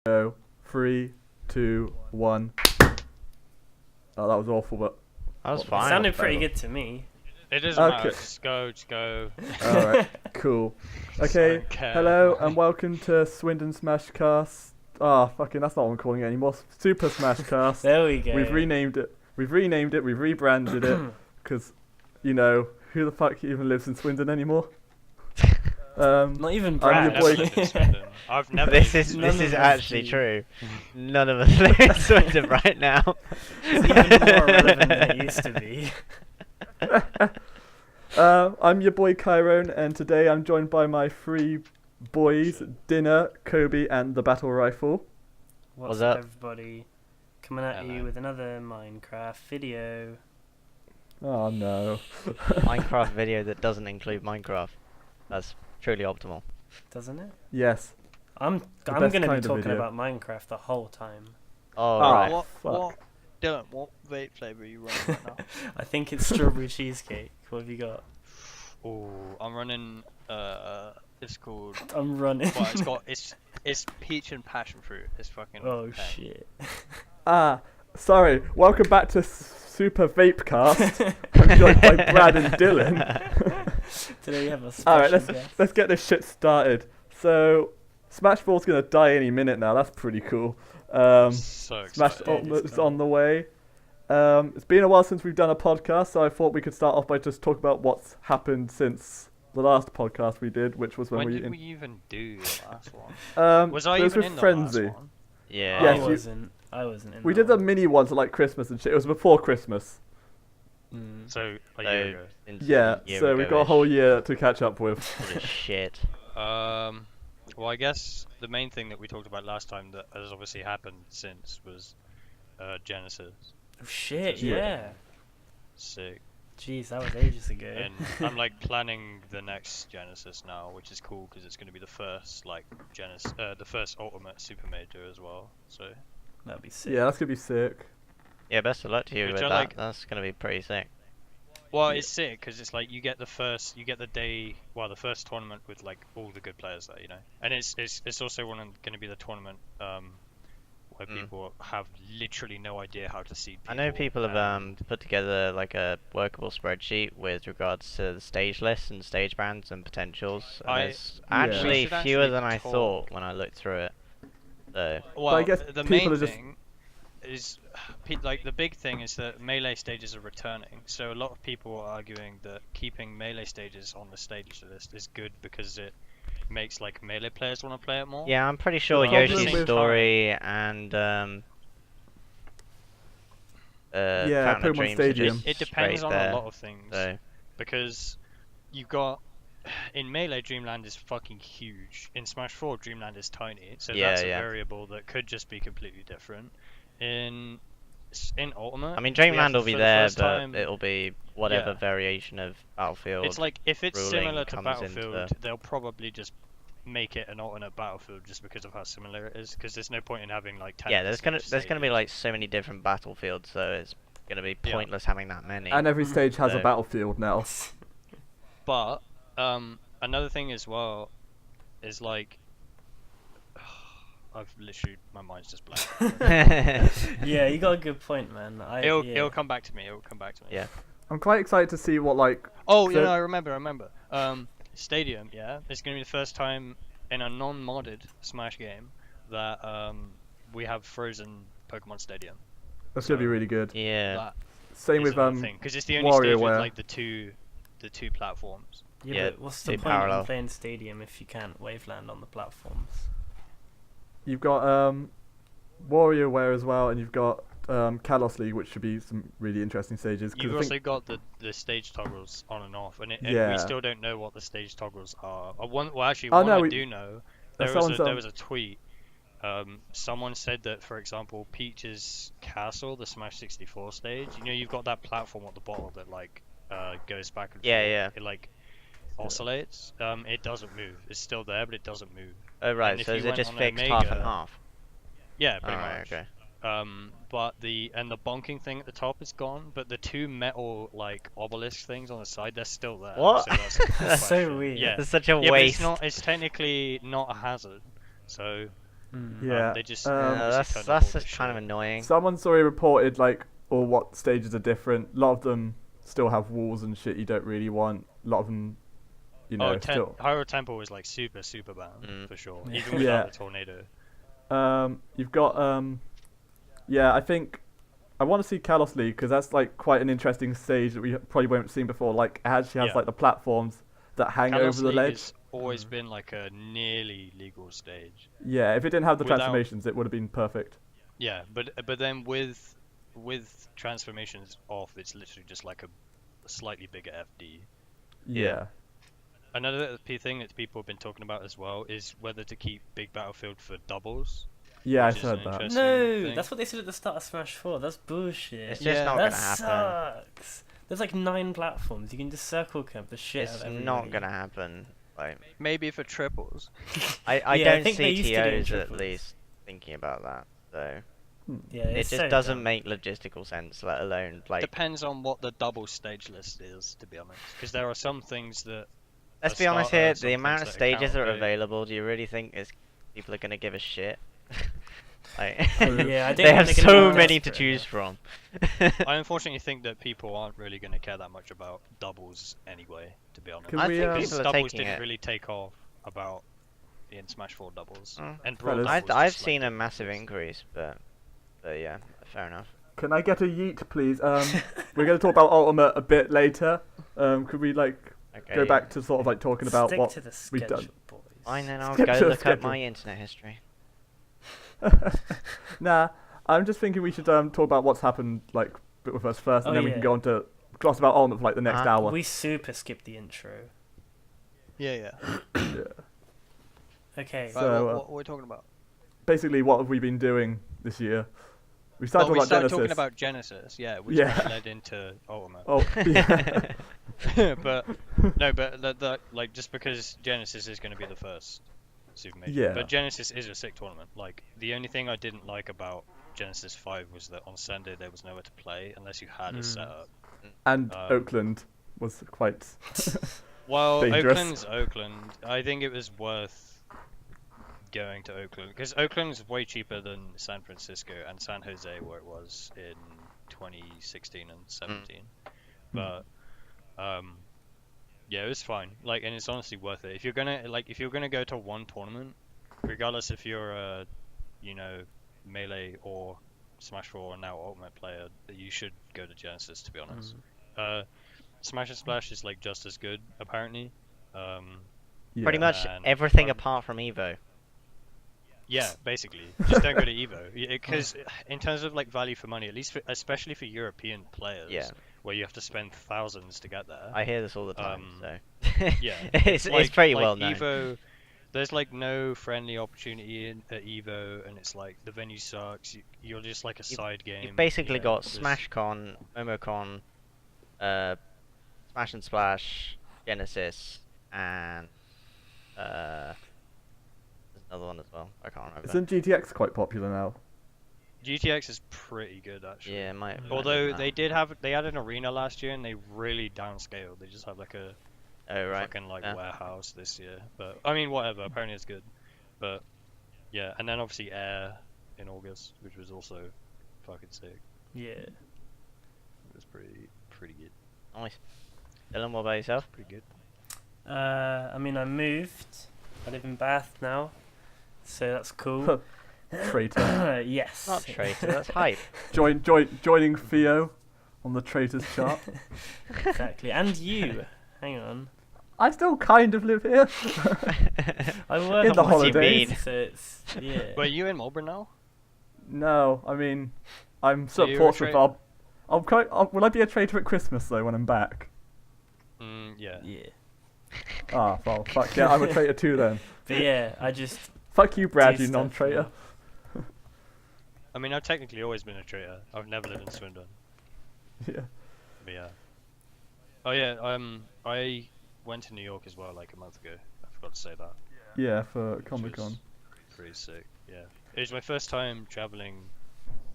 Go. 3, 2, 1. Oh, that was awful, but That was It It fine. sounded pretty good to me. It doesn't Okay. matter. Just go. alright, cool. Just I Okay, don't care. hello and welcome to Swindon SmashCast. Fucking, that's not what I'm calling it anymore. Super SmashCast. There we go. We've renamed it. We've rebranded it, because, you know, who the fuck even lives in Swindon anymore? Not even I'm Brad. your boy. I've never. This is None of us actually do. true. None of us live in Swindon right now. It's even more relevant than it used to be. I'm your boy Kyrrone, and today I'm joined by my three boys, Dinner, Kobi, and Thebattlerifle. What's up? up, everybody? Coming at you Hello. with another Minecraft video. Oh no. Minecraft video that doesn't include Minecraft. That's truly optimal. Doesn't it? Yes. I'm The gonna best be kind of talking video. about Minecraft the whole time. Oh, Oh, right. fuck. Dylan, what vape flavour are you running right now? I think it's strawberry cheesecake. What have you got? Oh, I'm running. It's called. I'm running. Well, it's peach and passion fruit. It's fucking. Oh bang. shit. Sorry. Welcome back to Super Vapecast. I'm joined by Brad and Dylan. Today we have a special Alright, guest. let's get this shit started. So, Smashball's gonna die any minute now. That's pretty cool. So Smash excited. Ultimate's on the way. It's been a while since we've done a podcast, so I thought we could start off by just talking about what's happened since the last podcast we did, which was when When we. did we even do the last one? Was I it was even with in the Frenzy. last one? Yeah. Yes, I you- wasn't. I wasn't in We that did the one. mini ones at like Christmas and shit. It was before Christmas. So a So, year ago. into Yeah, a year so we've got a ago-ish. whole year to catch up with. Holy shit. Well, I guess the main thing that we talked about last time that has obviously happened since was Genesis. Oh, shit, Yeah. yeah. Sick. Jeez, that was ages ago. And I'm like planning the next Genesis now, which is cool because it's going to be the first like the first Ultimate Super Major as well. So That'd be sick. Yeah, that's gonna be sick. Yeah, best of luck to you Which with I that. like. That's gonna be pretty sick. well, Yeah. it's sick because it's like you get the first first tournament with like all the good players there, you know. And it's also going to be the tournament where people have literally no idea how to seed I people. know people have put together like a workable spreadsheet with regards to the stage lists and stage brands and potentials. And there's Yeah. actually We should fewer actually than I talk. thought when I looked through it. So, Well, I guess the people main are just- thing is, like, the big thing is that melee stages are returning. So a lot of people are arguing that keeping melee stages on the stage list is good because it makes like melee players want to play it more. yeah, I'm pretty sure problem Yoshi's with- Story and Yeah, Fountain of Pokemon Dreams are Stadium. just It depends straight on there, a lot of things So, because you got in melee Dreamland is fucking huge. In Smash 4 Dreamland is tiny, so Yeah, that's a yeah. variable that could just be completely different. In Ultimate, I mean, we have Dreamland will be for the there, first but time- it'll be whatever Yeah. variation of Battlefield. It's like if it's ruling similar to comes Battlefield, into- they'll probably just make it an alternate Battlefield just because of how similar it is. Because there's no point in having like 10 yeah, there's gonna be stadiums. like so many different battlefields, so it's gonna be Yeah. pointless having that many. And every stage has a So- battlefield now. But another thing as well is like I've literally my mind's just blank. Yeah, you got a good point, man. It'll come back to me. It'll come back to me. Yeah. I'm quite excited to see what like. Oh, So- I remember. Stadium, yeah. It's gonna be the first time in a non-modded Smash game that we have frozen Pokemon Stadium. That's gonna be really good. yeah. That Same is with another thing, because it's the only stage with WarioWare. like the two platforms. Yeah, Yeah, but what's the two point parallel. of playing Stadium if you can't waveland on the platforms? You've got WarioWare as well, and you've got Kalos League, which should be some really interesting stages. 'cause You've I also think, got the stage toggles on and off, and Yeah. we still don't know what the stage toggles are. Well, actually, Oh, one no, I we- do know. someone's, There was a tweet. Someone said that, for example, Peach's Castle, the Smash 64 stage, you know, you've got that platform at the bottom that like goes back and Yeah, forth. yeah. It like oscillates. It doesn't move. It's still there, but it doesn't move. Oh right, and if so you is it went just on fixed half and Omega- half? Yeah, pretty Alright, much. okay. But the bonking thing at the top is gone, but the two metal like obelisk things on the side, they're still there. What? So that's the That's so question. weird. Yeah. It's such a Yeah, but waste. it's technically not a hazard. So Yeah. They just that's turned up all just the kind of shit. annoying. Someone's already reported like, or what stages are different. A lot of them still have walls and shit you don't really want. A lot of them, still. Hyrule Temple was like super banned for sure, Yeah. even without the tornado. You've got yeah, I think I want to see Kalos League because that's like quite an interesting stage that we probably won't seen before. Like, it actually has Yeah. like the platforms that hang Kalos over the League ledge. has always been like a nearly legal stage. Yeah, if it didn't have the Without- transformations, it would have been perfect. Yeah, but then with transformations off, it's literally just like a slightly bigger FD. Yeah. Another thing that people have been talking about as well is whether to keep Big Battlefield for doubles. Yeah, Which I is heard an that. interesting No, thing. that's what they said at the start of Smash 4. That's bullshit. It's Yeah. just not That gonna happen. sucks. There's like 9 platforms. You can just circle camp the shit out It's of everybody. not gonna happen. Like, Maybe for triples. I Yeah, I don't think they see used to do it in TOs at triples. least thinking about that. So Yeah, it it's just so doesn't dumb. make logistical sense. Let alone like. Depends on what the double stage list is, to be honest. Because there are some things that. Let's for be honest here. starters, The some amount of things that stages that are count, available. Do you really think people are gonna give a shit? Like, Yeah, I don't they think have they're gonna so be many to desperate choose enough. from. I unfortunately think that people aren't really going to care that much about doubles anyway, to be honest. Can I we, think um, people are doubles taking didn't it. really take off about in Smash 4 doubles. Mm. And Brawl Fellas. doubles I've just, seen like, a massive doubles. increase, but yeah, fair enough. Can I get a yeet, please? We're going to talk about Ultimate a bit later. Could we like Okay. go back to sort of like talking about Stick what to the we've schedule, done? boys. Fine, then I'll Skip go to the look up schedule. my internet history. Nah, I'm just thinking we should talk about what's happened like with us first, and Oh, then we yeah. can go on to gloss about Ultimate for like the next hour. We super skipped the intro. Yeah. Yeah. Okay. So, Right, what are we talking about? Basically, what have we been doing this year? We started we talking started about talking Genesis. about Genesis, yeah, which Yeah. kinda led into Ultimate. Oh, yeah. but no, but like just because Genesis is going to be the first Super Major. Yeah. But Genesis is a sick tournament. Like the only thing I didn't like about Genesis 5 was that on Sunday there was nowhere to play unless you had a setup. And Um, Oakland was quite. Well, Dangerous. Oakland's Oakland. I think it was worth going to Oakland because Oakland's way cheaper than San Francisco and San Jose, where it was in 2016 and 17. But yeah, it was fine. Like, and it's honestly worth it. If you're gonna go to one tournament, regardless if you're a, Melee or Smash 4 or now Ultimate player, you should go to Genesis. To be honest, Smash and Splash is like just as good apparently. Yeah. Pretty much And everything fun. apart from Evo. Yeah, basically, just don't go to Evo because in terms of like value for money, at least especially for European players, Yeah. where you have to spend thousands to get there. I hear this all the time, so Yeah, it's pretty like well known. Evo, there's like no friendly opportunity at Evo, and it's like the venue sucks. You're just like a side game. You've basically got there's- SmashCon, MomoCon, Smash and Splash, Genesis, and there's another one as well. I can't remember. Isn't GTX quite popular now? GTX is pretty good actually. Yeah, might. Although they had an arena last year and they really downscaled. They just have like a Oh right. fucking like Yeah. warehouse this year. But I mean whatever, apparently it's good. But yeah, and then obviously Air in August, which was also fucking sick. Yeah. It was pretty good. Nice. Dylan, what about yourself? Pretty good. I mean, I moved. I live in Bath now, so that's cool. Traitor. Yes. Not traitor. That's hype. Joining Theo on the traitors chart. Exactly. And you. Hang on. I still kind of live here. I work In the on holidays. TV, so it's yeah. Wait, you in Melbourne now? No, I mean, I'm So still you're at a Portsmouth. traitor? Will I be a traitor at Christmas though when I'm back? Yeah. Yeah. Ah, well, fuck yeah, I'm a traitor too then. But yeah, I just Fuck you, Brad, do you stuff, non-traitor. I mean, I've technically always been a traitor. I've never lived in Swindon. Yeah. But yeah. Oh yeah. I went to New York as well like a month ago. I forgot to say that. Yeah, for which Comic Con. was Pretty sick. Yeah. It was my first time traveling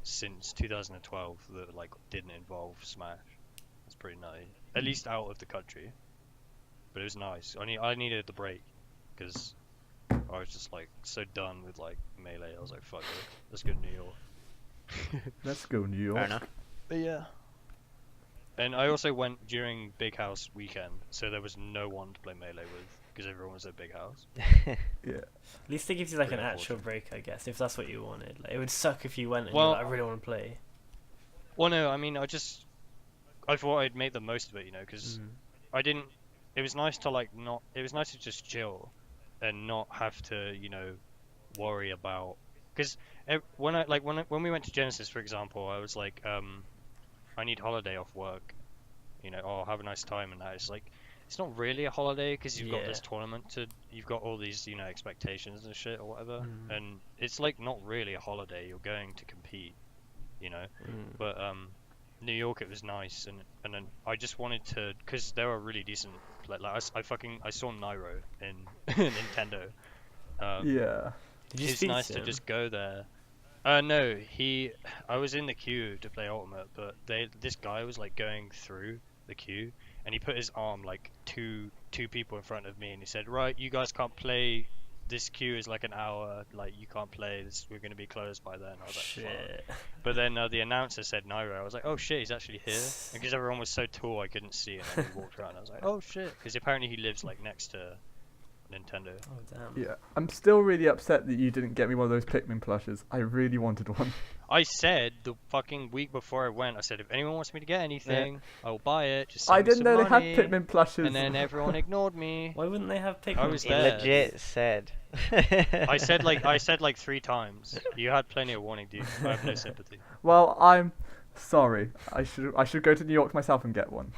since 2012 that like didn't involve Smash. It's pretty nice. At least out of the country. But it was nice. I needed the break because I was just like so done with like Melee. I was like, fuck it, let's go to New York. Let's go New York. Fair enough. But yeah. And I also went during Big House weekend, so there was no one to play Melee with because everyone was at Big House. Yeah. At least it gives you like an Pretty actual unfortunate. break, I guess, if that's what you wanted. Like, it would suck if you went and Well- you're like, I really want to play. Well, no, I mean, I thought I'd make the most of it, you know, because I didn't. It was nice to like not. It was nice to just chill, and not have to, you know, worry about. Because when we went to Genesis, for example, I was like, I need holiday off work, you know, or have a nice time, and that. It's like, it's not really a holiday because you've got Yeah. this tournament to, you've got all these, you know, expectations and shit or whatever, Mm. and it's like not really a holiday. You're going to compete, you know. But New York, it was nice, and then I just wanted to, because they were really decent. Like I saw Nairo in Nintendo. Did Yeah. you It's speak nice to to him? just go there. No, I was in the queue to play Ultimate, but this guy was like going through the queue, and he put his arm like two people in front of me, and he said, "Right, you guys can't play. This queue is like an hour. Like you can't play. We're gonna be closed by then." I was like, "Fuck." Shit. But then the announcer said Nairo. I was like, "Oh shit, he's actually here." And because everyone was so tall, I couldn't see, and then he walked around. I was like, "Oh shit," because apparently he lives like next to Nintendo. Oh, damn. Yeah. I'm still really upset that you didn't get me one of those Pikmin plushes. I really wanted one. I said the fucking week before I went, I said if anyone wants me to get anything, I will buy it. Just send I me didn't some know they money. had Pikmin plushes. And then everyone ignored me. Why wouldn't they have Pikmin? I was He there. legit said. I said like 3 times. You had plenty of warning, dude. I have no sympathy. Well, I'm sorry. I should go to New York myself and get one.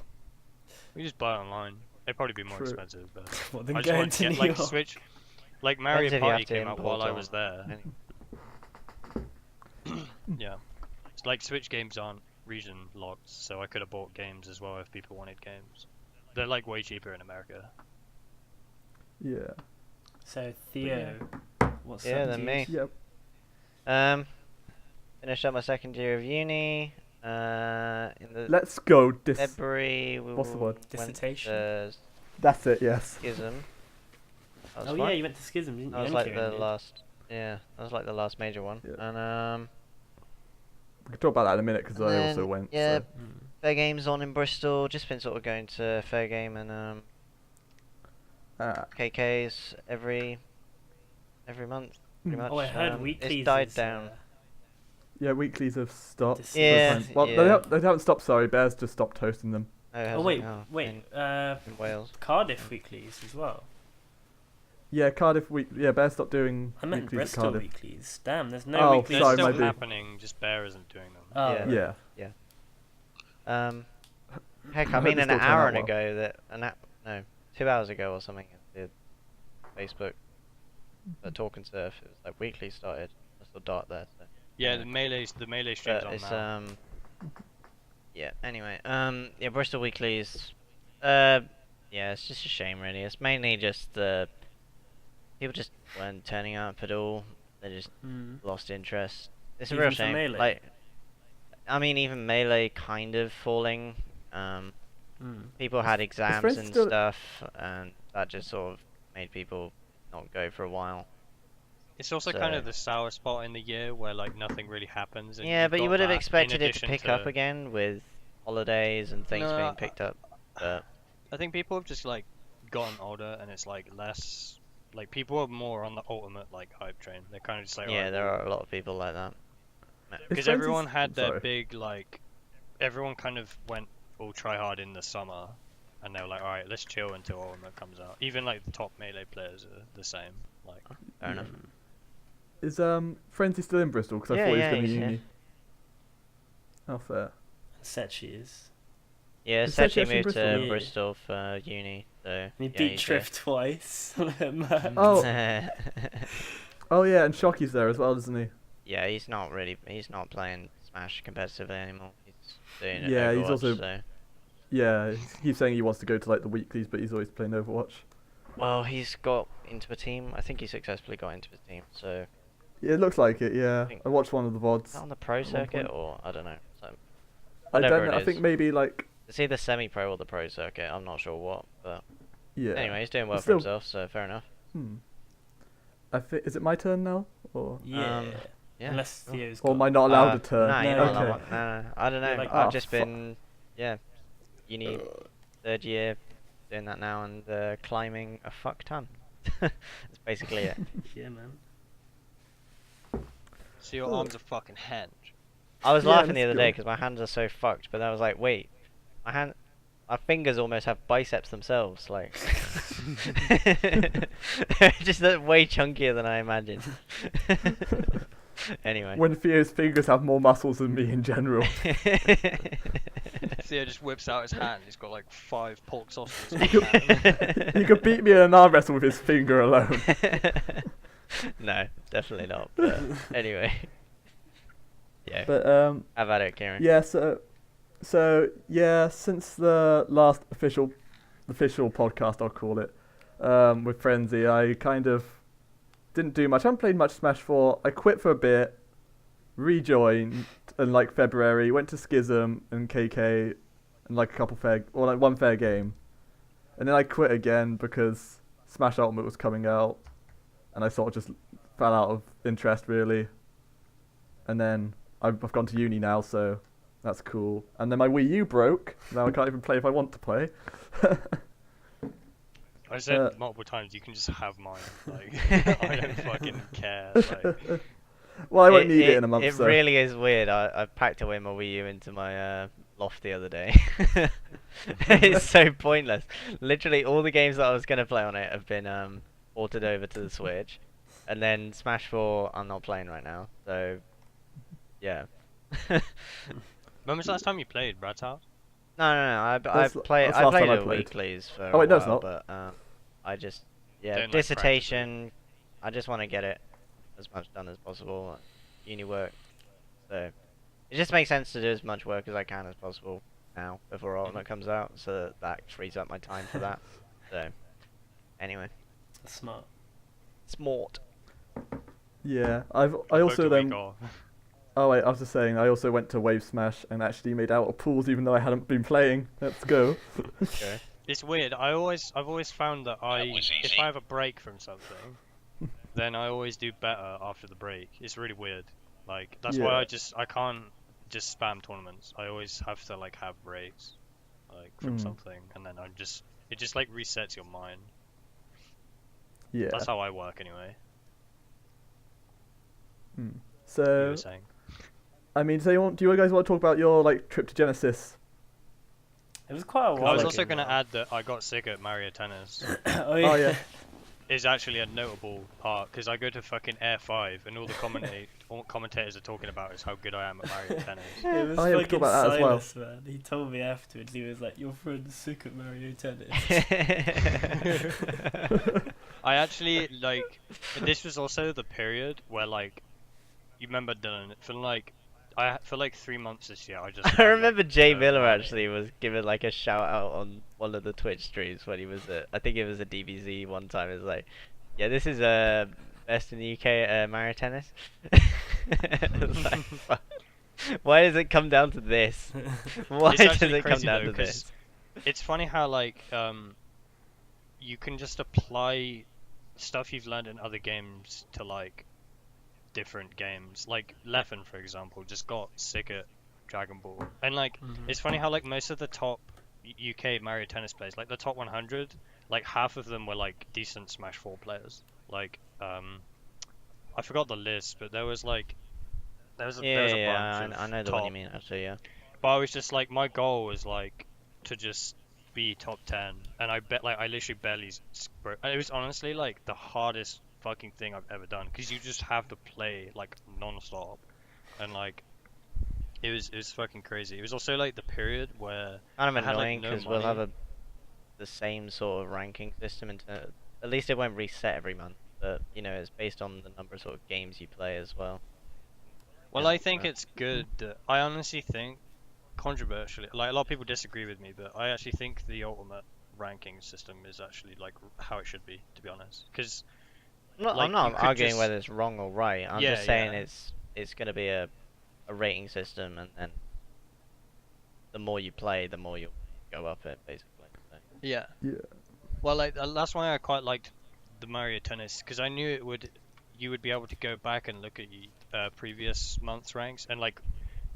We just buy it online. It'd probably be more True. expensive, but What, then I just going wanted to to get New like York? Switch. Like Mario Depends if you Party have to came out while import I or- was there. Yeah. It's like Switch games aren't region locked, so I could have bought games as well if people wanted games. They're like way cheaper in America. Yeah. So, Theo, what's Yeah, up, then dude? me. Yep. Finished up my second year of uni. In the Let's go. February we What's the word? went Dissertation? to That's it. Yes. Schism. That was Oh, fun. yeah, you went to Schism, didn't you? That was And like Kyrrone the did. last. Yeah, that was like the last major one. Yeah. And We can talk about that in a minute because And I also then, went. yeah, So. Fair Games on in Bristol. Just been sort of going to Fair Game and KKs every month. Pretty much. Oh, I heard weeklies. It's died is, down. Yeah, weeklies have stopped. This- for the Yeah, time. Well, yeah. they haven't stopped. Sorry, Bears just stopped hosting them. Oh, Oh, has wait, it? Oh, wait. In Wales. Cardiff weeklies as well. Yeah, Cardiff week. Yeah, Bears stopped doing I meant weeklies at Bristol Cardiff. weeklies. Damn, there's no Oh, weeklies. They're sorry, still my bad. happening, just Bear isn't doing them. Oh, Yeah. Yeah. Heck, I I hope mean, they an still turn hour out well. ago no, 2 hours ago or something, I did Facebook, Talk and Surf. It was like weekly started. I saw Dart there. So. Yeah, the melee streams But on it's now. yeah. Anyway, yeah, Bristol weeklies. Yeah, it's just a shame, really. It's mainly just the people just weren't turning up at all. They just lost interest. It's a real Even for shame. Melee? Like, I mean, even Melee kind of falling. People had exams friends and still- stuff, and that just sort of made people not go for a while. It's also so- kind of the sour spot in the year where like nothing really happens. And Yeah, you've but you got would have that in expected it to addition pick up again with holidays and things No, being picked up. But I think people have just like gotten older, and it's like less. Like people are more on the ultimate like hype train. They're kind of just like, yeah, "Alright, there well," are a lot of people like that. because friends everyone is- had their sorry. big like, everyone kind of went all try hard in the summer, and they were like, all right, let's chill until Ultimate comes out. Even like the top melee players are the same. Like, Fair enough. Is Frenzy still in Bristol? Because I Yeah, thought he was yeah, going to he's uni. here. Oh, fair. Setchi is. Yeah, Is Setchi Setchi actually in moved to Bristol? Yeah. Bristol for uni, so And he yeah, beat he's here. Trift twice. Oh. yeah, Oh yeah, and Shocky's there as well, isn't he? he's not playing Smash competitively anymore. He's doing it Yeah, he's Overwatch, also- so. Yeah, he's saying he wants to go to like the weeklies, but he's always playing Overwatch. Well, he's got into a team. I think he successfully got into a team. So Yeah, it looks like it. Yeah, think- I watched one of the is VODs. that on the pro At one circuit point. or I don't know. So I whatever don't know. it I think is. maybe like it's either semi-pro or the pro circuit. I'm not sure what, but yeah. anyway, he's doing well But for still- himself, so fair enough. I think is it my turn now, or Yeah. Yeah. Unless sure. Theo's or got... am I not allowed to turn? Nah, you're No, not okay. allowed. No, I don't know. You're like, I've "Oh, just fuck." been, uni third year, doing that now, and climbing a fuck ton. That's basically it. Yeah, man. So your arms are fucking hench. I was Yeah, laughing the let's other day go. because my hands are so fucked, but I was like, wait, my fingers almost have biceps themselves, like. They're just way chunkier than I imagined. Anyway. When Theo's fingers have more muscles than me in general. Theo just whips out his hand. He's got like 5 pork sausages. in He his hand. He could beat me in an arm wrestle with his finger alone. No, definitely not. But anyway. Yeah. But How about it, Kyrrone? yeah, so yeah, since the last official podcast, I'll call it, with Frenzy, I kind of didn't do much. I haven't played much Smash 4. I quit for a bit, rejoined in like February, went to Schism and KK, and like one fair game, and then I quit again because Smash Ultimate was coming out, and I sort of just fell out of interest really. And then I've gone to uni now, so that's cool. And then my Wii U broke. Now I can't even play if I want to play. I said multiple times, you can just have mine. Like, I don't fucking care. Like, Well, I won't need it in a month. It so. really is weird. I packed away my Wii U into my loft the other day. It's so pointless. Literally, all the games that I was going to play on it have been ported over to the Switch. And then Smash 4, I'm not playing right now. So, yeah. when was the last time you played Brad's house? No. I That's played last time I it played. weeklies for Oh, wait, a no, it's while, not. but I just Don't like dissertation. I just want to get it as much done as possible. Uni work, so it just makes sense to do as much work as I can as possible now before Ultimate comes out, so that frees up my time for that. So anyway, That's smart. smart. Yeah, I Booked also a then. week off. Oh wait, I was just saying. I also went to Wave Smash and actually made out of pools, even though I hadn't been playing. Let's go. Okay. It's weird. I've always found that if I have a break from something, then I always do better after the break. It's really weird. Like that's why Yeah. I can't just spam tournaments. I always have to like have breaks, like from something, and then it just like resets your mind. Yeah. That's how I work anyway. You So, were saying. I mean, do you guys want to talk about your like trip to Genesis? It was quite a while I was ago also going to now. add that I got sick at Mario Tennis. Oh yeah. Oh yeah. Is actually a notable part because I go to fucking Air 5 and all the commentators are talking about is how good I am at Mario Tennis. It was Oh, yeah, we fucking talked about that as well. Silas, man. He told me afterwards. He was like, "Your friend's sick at Mario Tennis." I actually like. This was also the period where like, you remember Dylan for like 3 months this year. I just. I had, remember like, Jay no Miller money. actually was giving like a shout out on one of the Twitch streams when he was at, I think it was a DBZ one time. It was like, yeah, this is best in the UK at Mario Tennis. It was like, fuck. Why does it come down to this? Why It's does actually it come crazy down though, to 'cause this? it's funny how like you can just apply stuff you've learned in other games to like different games. Like Leffen, for example, just got sick at Dragon Ball, and like it's funny how like most of the top UK Mario Tennis players, like the top 100, like half of them were like decent Smash 4 players. Like I forgot the list, but there was a bunch Yeah, of I know the top. one you mean actually. Yeah. But I was just like, my goal was like to just be top 10, and I literally barely broke. It was honestly like the hardest fucking thing I've ever done because you just have to play like non-stop, and like it was fucking crazy. It was also like the period where Kind of I had, like, annoying no because we'll have money. the same sort of ranking system at least it won't reset every month, but you know it's based on the number of sort of games you play as well. Well, Yeah, I think so- it's good. I honestly think, controversially, like a lot of people disagree with me, but I actually think the ultimate ranking system is actually like how it should be, to be honest. Because like, I'm not you could arguing just- whether it's wrong or right. I'm Yeah, just saying yeah. it's going to be a rating system, and then the more you play, the more you'll go up it, basically. So. yeah. Yeah. Well, like that's why I quite liked the Mario Tennis because I knew you would be able to go back and look at previous month's ranks, and like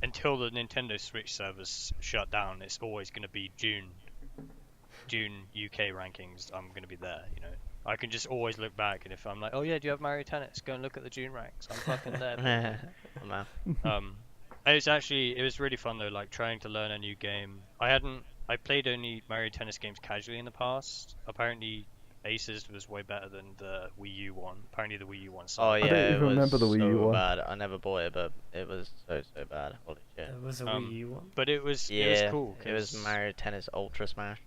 until the Nintendo Switch servers shut down, it's always going to be June UK rankings. I'm going to be there, you know. I can just always look back, and if I'm like, oh yeah, do you have Mario Tennis? Go and look at the June ranks. I'm fucking there. Oh, man. It was really fun though, like trying to learn a new game. I played only Mario Tennis games casually in the past. Apparently, Aces was way better than the Wii U one. Apparently, the Wii U one. Oh yeah, I don't it even was remember the Wii U so one. bad. I never bought it, but it was so bad. Holy shit. It was a Wii U one. But it was cool. It was Mario Tennis Ultra Smash.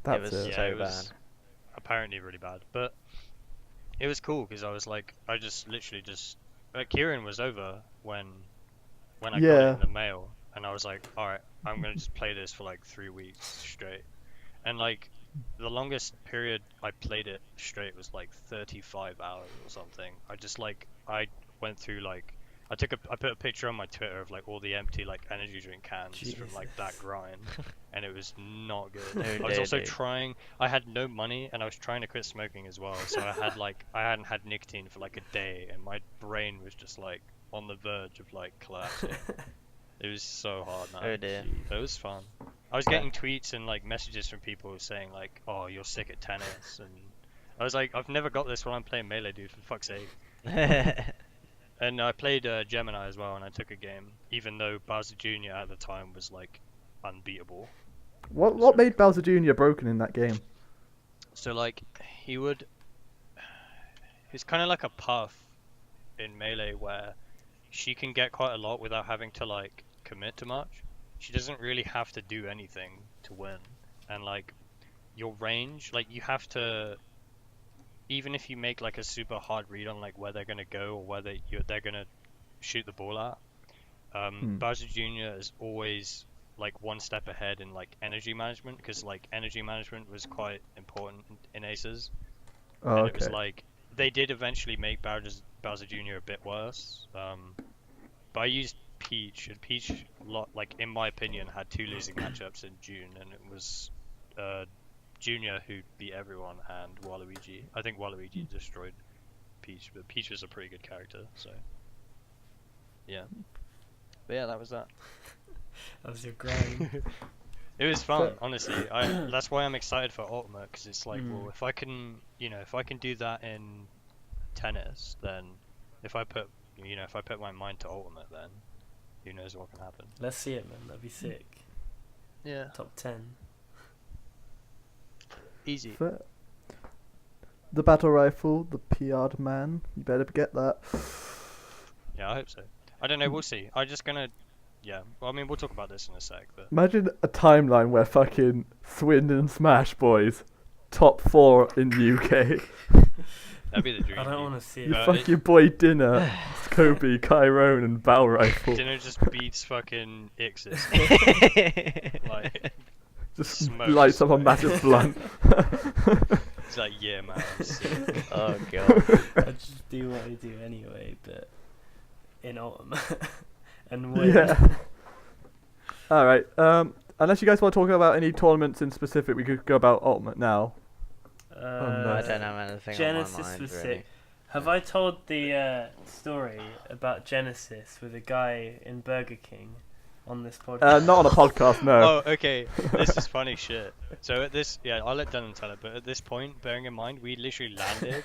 That's it was it. so it bad. was apparently really bad, but it was cool because I was like, I just literally just Kyrrone was over when I got it in the mail, and I was like, all right, I'm gonna just play this for like 3 weeks straight, and like the longest period I played it straight was like 35 hours or something. I went through like I put a picture on my Twitter of like all the empty like energy drink cans from like that grind, and it was not good. I was also trying. I had no money, and I was trying to quit smoking as well. So I hadn't had nicotine for like a day, and my brain was just like on the verge of like collapsing. It was so hard, man. Oh dear. But it was fun. I was getting tweets and like messages from people saying like, "Oh, you're sick at tennis," and I was like, "I've never got this while I'm playing Melee, dude. For fuck's sake." And I played Gemini as well, and I took a game, even though Bowser Jr. at the time was like unbeatable. What made Bowser Jr. broken in that game? So like he's kind of like a Puff in Melee, where she can get quite a lot without having to like commit too much. She doesn't really have to do anything to win, and like your range, like you have to. Even if you make like a super hard read on like where they're gonna go or where they're gonna shoot the ball at, Bowser Jr. is always like one step ahead in like energy management, because like energy management was quite important in Aces. Oh, and okay. it was like they did eventually make Bowser Jr. a bit worse. But I used Peach, and Peach, like in my opinion, had 2 losing matchups in June, and it was Junior who beat everyone, and Waluigi. I think Waluigi destroyed Peach, but Peach was a pretty good character, so yeah. But yeah, that was that. That was your grind. It was fun, honestly. That's why I'm excited for Ultimate, because it's like, well, if I can do that in tennis, then if I put my mind to Ultimate, then who knows what can happen. Let's see it, man. That'd be sick. Yeah. Top 10. Easy. Fair. The battle rifle, the PR'd man. You better get that. Yeah, I hope so. I don't know. We'll see. I'm just gonna. Yeah. Well, I mean, we'll talk about this in a sec. But Imagine a timeline where fucking Swindon Smash Boys top 4 in the UK. that'd be the dream. I don't want to see You it. fuck your boy Dinner, Kobi, Kyrrone, and Battle Rifle. Dinner just beats fucking Ixis. Like, Just smokes. lights up a massive blunt. it's like, yeah, man. I'm sick. Oh god. I just do what I do anyway, but in Ultimate. And win. Yeah. Alright, unless you guys want to talk about any tournaments in specific, we could go about Ultimate now. I don't have anything Genesis on my mind, was really. sick. Have I told the story about Genesis with a guy in Burger King on this podcast? Not on a podcast, no. Oh, okay. This is funny shit. So at this, yeah, I'll let Dylan tell it. But at this point, bearing in mind, we literally landed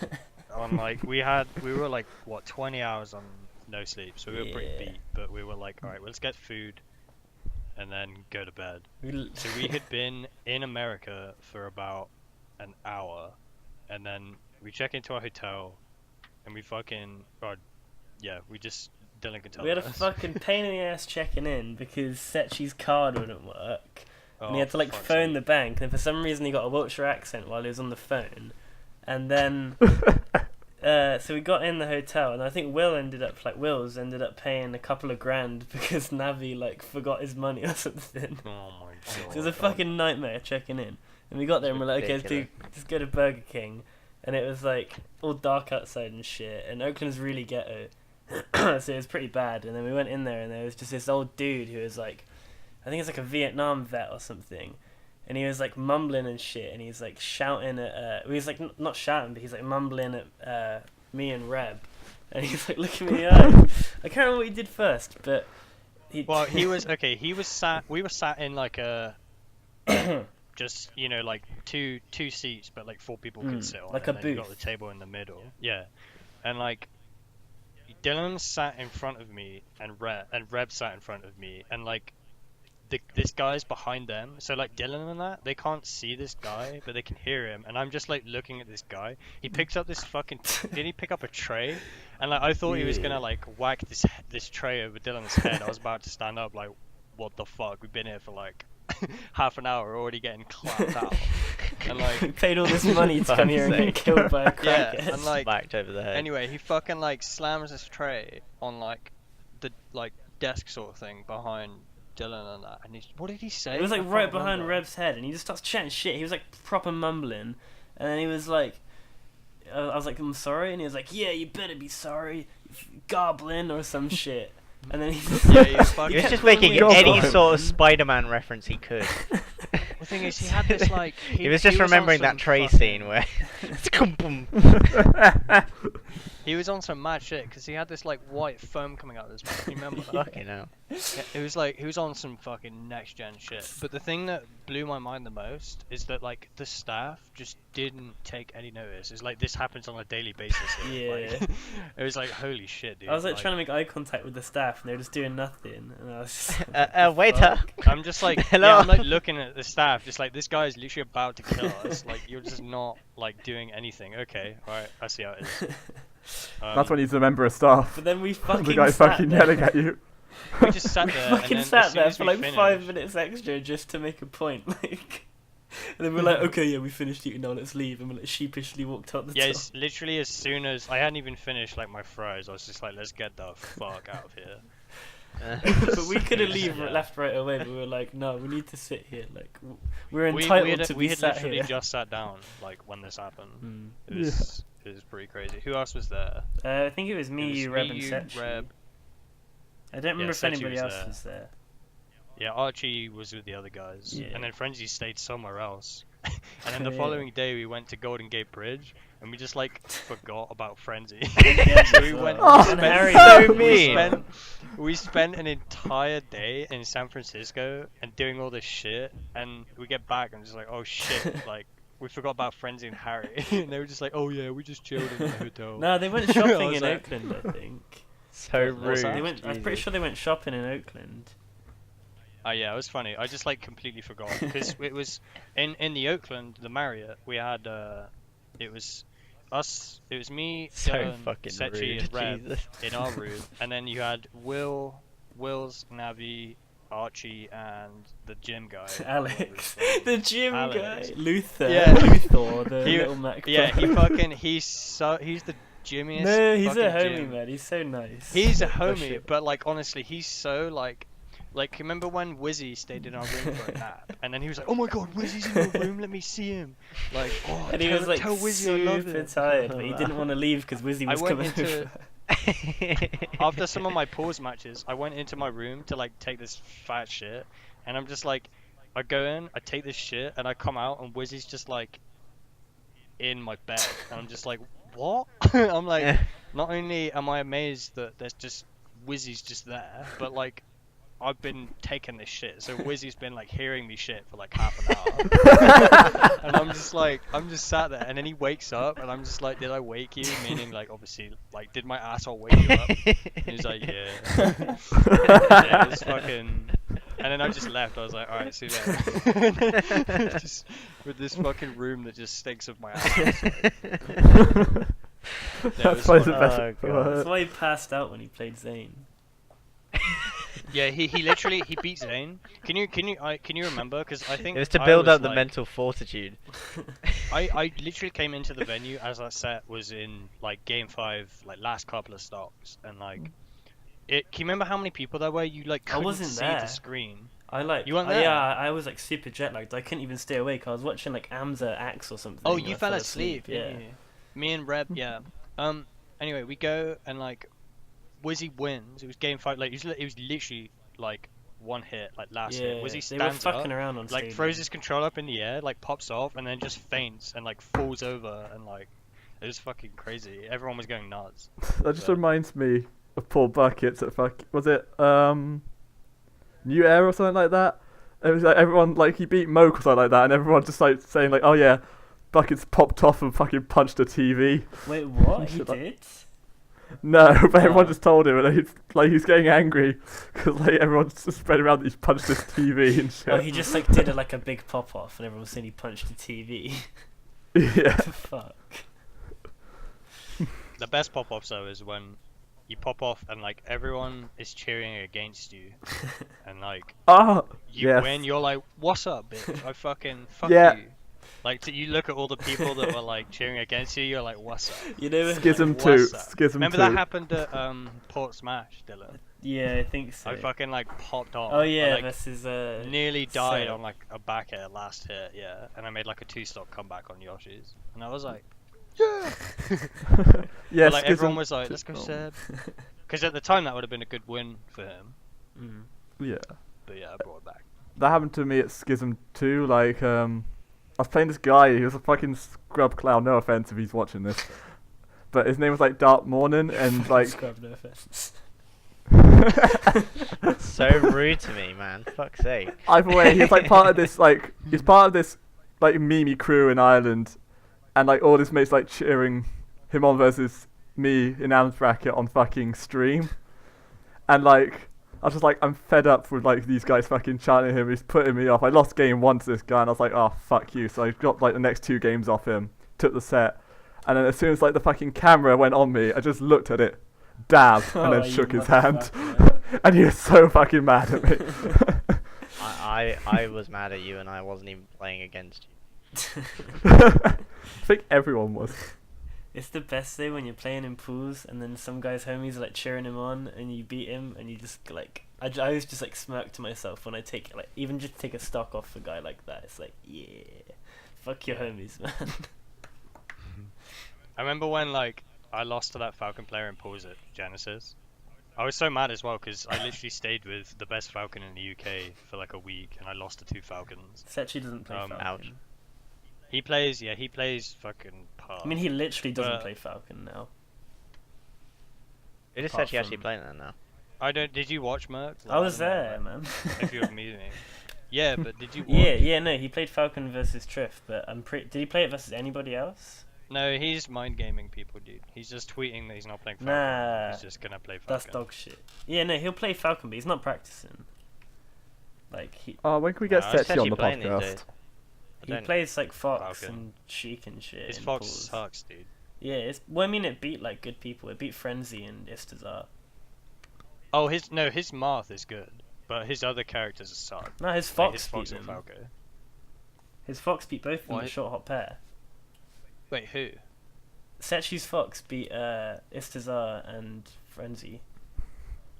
on like we were like what 20 hours on no sleep, so we were pretty beat. But we were like, all right, well, let's get food and then go to bed. So we had been in America for about an hour, and then we check into our hotel, and we fucking, we just, Dylan can tell We had a us. fucking pain in the ass checking in because Sechi's card wouldn't work. And he had to like fuck's phone sake. the bank, and for some reason he got a Wiltshire accent while he was on the phone. And then so we got in the hotel, and I think Wills ended up paying a couple of grand because Navi like forgot his money or something. Oh my god. So it was a fucking nightmare checking in. And we got there and we're like, okay, Ridiculous. just go to Burger King. And it was like all dark outside and shit. And Oakland's really ghetto. So it was pretty bad. And then we went in there and there was just this old dude who was like, I think it's like a Vietnam vet or something. and he was like mumbling and shit, and he's like shouting at he was like not shouting, but he's like mumbling at me and Reb, and he's like looking me in the eye. I can't remember what he did first, but Well, he was okay. We were sat in like a just like two seats, but like 4 people could sit on. Like it, a and then you got booth. the table in the middle. Yeah, and like Dylan sat in front of me, and Reb sat in front of me, and like this guy's behind them. So like Dylan and that, they can't see this guy, but they can hear him. And I'm just like looking at this guy. He picks up this fucking. Did he pick up a tray? And like I thought he was gonna like whack this tray over Dylan's head. I was about to stand up like, what the fuck? We've been here for like half an hour. We're already getting clapped out. And like we paid all this money to come here and get killed by a crackhead. yeah, and like Smacked over the head. anyway, he fucking like slams this tray on like the like desk sort of thing behind Dylan and that. And what did he say? It was like I can't right behind remember. Reb's head, and he just starts chatting shit. He was like proper mumbling, and then he was like, I was like, I'm sorry, and he was like, yeah, you better be sorry, you goblin or some shit. And then he Yeah, he was fucking. He was kept just calling making me a any goblin. sort of Spider-Man reference he could. The thing is, he had this like. He was just on remembering that some tray fucking- scene where. He was on some mad shit because he had this like white foam coming out of his mouth. You remember? Fucking hell. Yeah, it was like he was on some fucking next gen shit. But the thing that blew my mind the most is that like the staff just didn't take any notice. It's like this happens on a daily basis. Here. Yeah. Like, it was like holy shit, dude. I was like trying to make eye contact with the staff, and they were just doing nothing. And I was just like, Waiter. I'm just like Hello? yeah, I'm like looking at the staff, just like this guy is literally about to kill us. Like you're just not like doing anything. Okay, alright, I see how it is. That's when he's a member of staff. But then we fucking The guy sat fucking there. yelling at you. we just sat there. and fucking then as sat soon there as for we like finished, 5 minutes extra just to make a point, like. And then we're like, okay, yeah, we finished eating now, let's leave. And we like sheepishly walked out the Yeah, door. it's literally as soon as I hadn't even finished like my fries, I was just like, let's get the fuck out of here. But we could have Yeah. left right away, but we were like, no, we need to sit here. Like, we're We entitled to we be had sat literally here. just sat down like when this happened. Mm. It was pretty crazy. Who else was there? I think it was me, It was you, Reb, me, and you, Setchi. Reb. I don't remember if Setchi anybody was else there. was there. Yeah, Archie was with the other guys, Yeah. and then Frenzy stayed somewhere else. And then the Yeah. following day we went to Golden Gate Bridge, and we just like forgot about Frenzy. Yeah, So we as went. well. we And spent- Harry so was mean. well. We spent an entire day in San Francisco and doing all this shit, and we get back and just like, oh shit, like we forgot about Frenzy and Harry, and they were just like, oh yeah, we just chilled in the hotel. No, they went I shopping was in like- Oakland, I think. So What's that? rude. They went. I'm pretty sure they went shopping in Oakland. Oh yeah, it was funny. I just like completely forgot because it was in the Oakland, the Marriott. We had it was us. It was me, So Dylan, fucking Setchi, rude. and Reb Jesus. in our room, and then you had Will's, Navi, Archie, and the gym guy. Alex, the gym Alex. guy, Luther, Yeah. Luthor, the He- little Mac. Yeah, he fucking he's the gymmiest. No, he's a fucking homie, gym. man. He's so nice. He's a Oh, homie, shit. but like honestly, he's so like remember when Wizzy stayed in our room for a nap, and then he was like, "Oh my God, Wizzy's in your room, let me see him." Like, oh, And he tell, was like tell Wizzy I love super him. tired, but he didn't want to leave because Wizzy I was went coming into- over. After some of my pause matches, I went into my room to like take this fat shit, and I'm just like, I go in, I take this shit, and I come out, and Wizzy's just like in my bed, and I'm just like, what? I'm like, not only am I amazed that there's just Wizzy's just there, but like I've been taking this shit, so Wizzy's been like hearing me shit for like half an hour, and I'm just sat there, and then he wakes up, and I'm just like, did I wake you? Meaning like obviously like did my asshole wake you up? And he's like, yeah. Yeah, it was fucking. And then I just left. I was like, alright, see you later. Just with this fucking room that just stinks of my ass. That's why the funny. best. Oh, God. That's why he passed out when he played Zane. Yeah, he literally he beat Zane. Can you remember? Because I think It was to I build was up the like- mental fortitude. I literally came into the venue as that set was in like game 5, like last couple of stops, and like it. Can you remember how many people there were? You like couldn't wasn't see there. the screen. I like. You weren't there? Yeah, I was like super jet lagged. I couldn't even stay awake. I was watching like Amza Axe or something. Oh, and you I fell fell asleep, Yeah. didn't you? Me and Reb, yeah. Anyway, we go and like Wizzy wins. It was game 5. Like it was literally like one hit, like last Yeah, hit, was he they were stands up, fucking around on like stadium. throws his controller up in the air, like pops off, and then just faints and like falls over, and like it was fucking crazy. Everyone was going nuts. That just But- reminds me of Paul Buckets at was it New Era or something like that? It was like everyone like he beat Moke or something like that, and everyone just like saying like, oh yeah, Buckets popped off and fucking punched a TV. Wait, what? He Shit like- did? No, but everyone Oh. just told him, and he's getting angry because like everyone's just spread around that he's punched this TV and shit. Oh, he just like did like a big pop off, and everyone was saying he punched the TV. Yeah. Fuck. The best pop-offs though is when you pop off and like everyone is cheering against you, and like Ah. you Yes. win, you're like, "What's up, bitch? I fucking fuck Yeah. you." Like, you look at all the people that were like cheering against you, you're like, "What's up?" You know? Schism What's 2. up? Schism Remember 2. that happened at Port Smash, Dylan? Yeah, I think so. I fucking like popped off. Oh yeah, I, like, versus nearly died Seb. on like a back air last hit, yeah, and I made like a 2-stock comeback on Yoshi's, and I was like, yeah. Yeah, But, like Schism everyone was like, "Let's go, Oh. Seb," because at the time that would have been a good win for him. Mm. Yeah. But yeah, I brought it back. That happened to me at Schism 2, like, I was playing this guy, he was a fucking scrub clown, no offense if he's watching this. But his name was like Dark Morning, and like... Scrub, no offense. So rude to me, man. Fuck's sake. Either way, he's like part of this, like, he's part of this, like, meme crew in Ireland, and like all his mates like cheering him on versus me in Am's bracket on fucking stream. And like, I was just like, I'm fed up with like these guys fucking chanting him. He's putting me off. I lost game 1 to this guy, and I was like, oh fuck you. So I got like the next 2 games off him, took the set, and then as soon as like the fucking camera went on me, I just looked at it, dab, and Oh, then you shook his hand. motherfucker. And he was so fucking mad at me. I was mad at you and I wasn't even playing against you. I think everyone was. It's the best though when you're playing in pools and then some guy's homies are like cheering him on and you beat him and you just like I always just like smirk to myself when I take like even just take a stock off a guy like that. It's like yeah, fuck your homies, man. I remember when like I lost to that Falcon player in pools at Genesis. I was so mad as well because I literally stayed with the best Falcon in the UK for like a week and I lost to 2 Falcons. Sechi doesn't play Falcon. Ouch. He plays fucking par. I mean, he literally doesn't But- play Falcon now. It is Apart actually from- playing that now. I don't. Did you watch Merc? I was Like, there, man. If you were meeting. Yeah, but did you watch? Yeah, no, he played Falcon versus Triff, but did he play it versus anybody else? No, he's mind gaming people, dude. He's just tweeting that he's not playing Falcon. Nah, He's just gonna play Falcon. that's dog shit. Yeah, no, he'll play Falcon, but he's not practicing. Like he Oh, when can we get Nah, it's Sechi on the actually playing these podcast? days. I he don't- plays like Fox Falcon. and Sheik and shit. His in Fox pools. sucks, dude. Yeah, I mean, it beat like good people. It beat Frenzy and Istazar. Oh, his Marth is good, but his other characters suck. No, his Like, Fox his beat Fox him. and Falco. His Fox beat both of them What? in short hot pair. Wait, who? Sechi's Fox beat Istazar and Frenzy.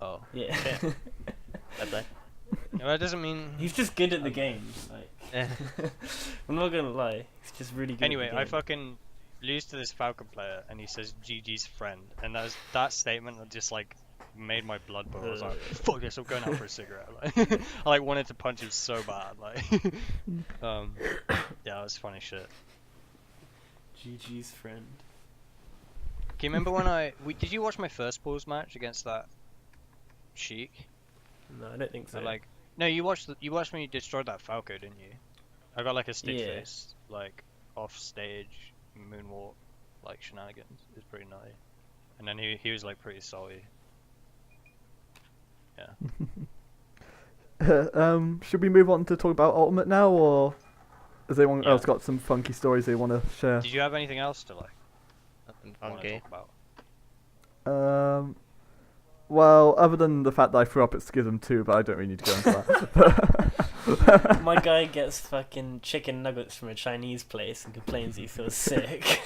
Oh. Yeah. Fair play. No, that doesn't mean. He's just good at the games. Like, Yeah. I'm not gonna lie. He's just really good. Anyway, at the I game. fucking lose to this Falcon player, and he says GG's friend, and that statement that just like made my blood boil. I was like, fuck this, I'm going out for a cigarette. Like, I like wanted to punch him so bad. Like, yeah, it was funny shit. GG's friend. Do you remember when did you watch my first pools match against that Sheik? No, I don't think so. Like, no, you watched when you destroyed that Falco, didn't you? I got like a stick Yeah. face, like off stage moonwalk, like shenanigans. It was pretty nutty. And then he was like pretty salty. Yeah. Should we move on to talk about Ultimate now, or has anyone Yeah. else got some funky stories they want to share? Did you have anything else to like Nothing want to funky. talk about? Well, other than the fact that I threw up at Schism 2, but I don't really need to go into that. My guy gets fucking chicken nuggets from a Chinese place and complains he feels sick.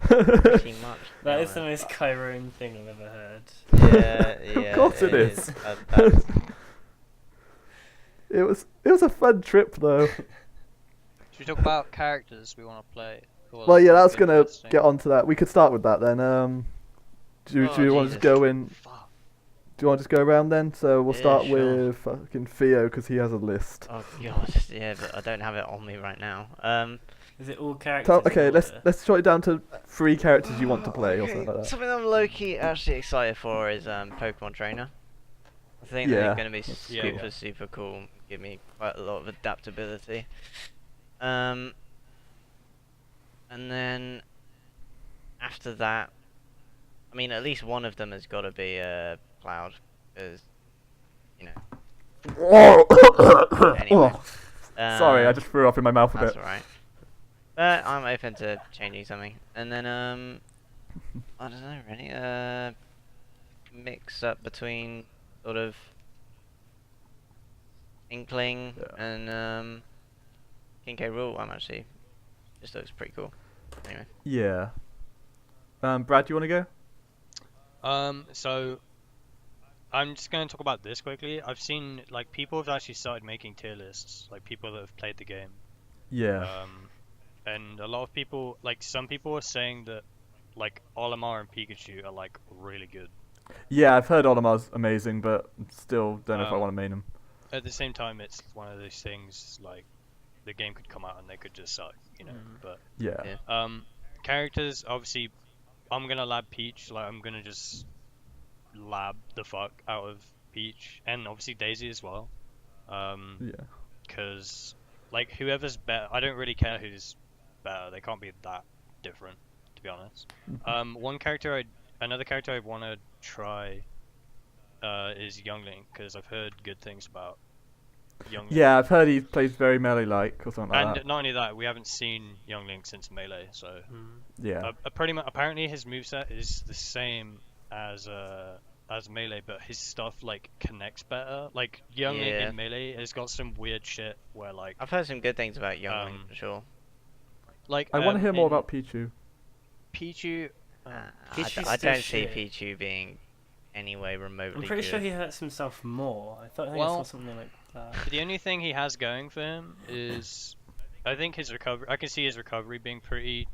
Pretty much. That to is be the honest. most Kyrrone thing I've ever heard. Yeah, Of course it is. That's It was a fun trip though. Should we talk about characters we want to play? Or Well, yeah, like, that's gonna interesting? get onto that. We could start with that then. Do you want to Jesus. just go in? Fuck. Do you want to just go around then? So we'll Yeah, start sure. with fucking Theo because he has a list. Oh god, yeah, but I don't have it on me right now. Is it all characters? Okay, in let's order? short it down to 3 characters you want to play or something like that. Something I'm low-key actually excited for is Pokemon Trainer. I think they're Yeah. going to be Yeah. super cool. Give me quite a lot of adaptability. And then after that, I mean, at least one of them has got to be Cloud, because you know. Anyway, Sorry, I just threw up in my mouth a that's bit. alright. But I'm open to changing something, and then I don't know really. Mix up between sort of Inkling and King K. Rool. I'm actually just looks pretty cool. Anyway. Yeah. Brad, do you want to go? So I'm just going to talk about this quickly. I've seen like people have actually started making tier lists, like people that have played the game. Yeah. And a lot of people, like some people are saying that like Olimar and Pikachu are like really good. Yeah, I've heard Olimar's amazing, but still don't know if I want to main him. At the same time, it's one of those things like the game could come out and they could just suck, you know. But Yeah. characters, obviously, I'm gonna lab Peach. Like I'm gonna just lab the fuck out of Peach, and obviously Daisy as well. Yeah. Because like whoever's better, I don't really care who's better. They can't be that different, to be honest. Another character I want to try is Youngling, because I've heard good things about Youngling. Yeah, I've heard he plays very melee-like or something like And that. not only that, we haven't seen Youngling since Melee, so Yeah. pretty much apparently his moveset is the same as Melee, but his stuff like connects better. Like Youngling Yeah. in Melee has got some weird shit where like I've heard some good things about Youngling for sure. like I want to hear more in about Pichu. Pichu. Pichu's I still don't see shit. Pichu being any way remotely I'm pretty good. sure he hurts himself more. I think I Well, saw something like that. The only thing he has going for him is, I think his recovery. I can see his recovery being pretty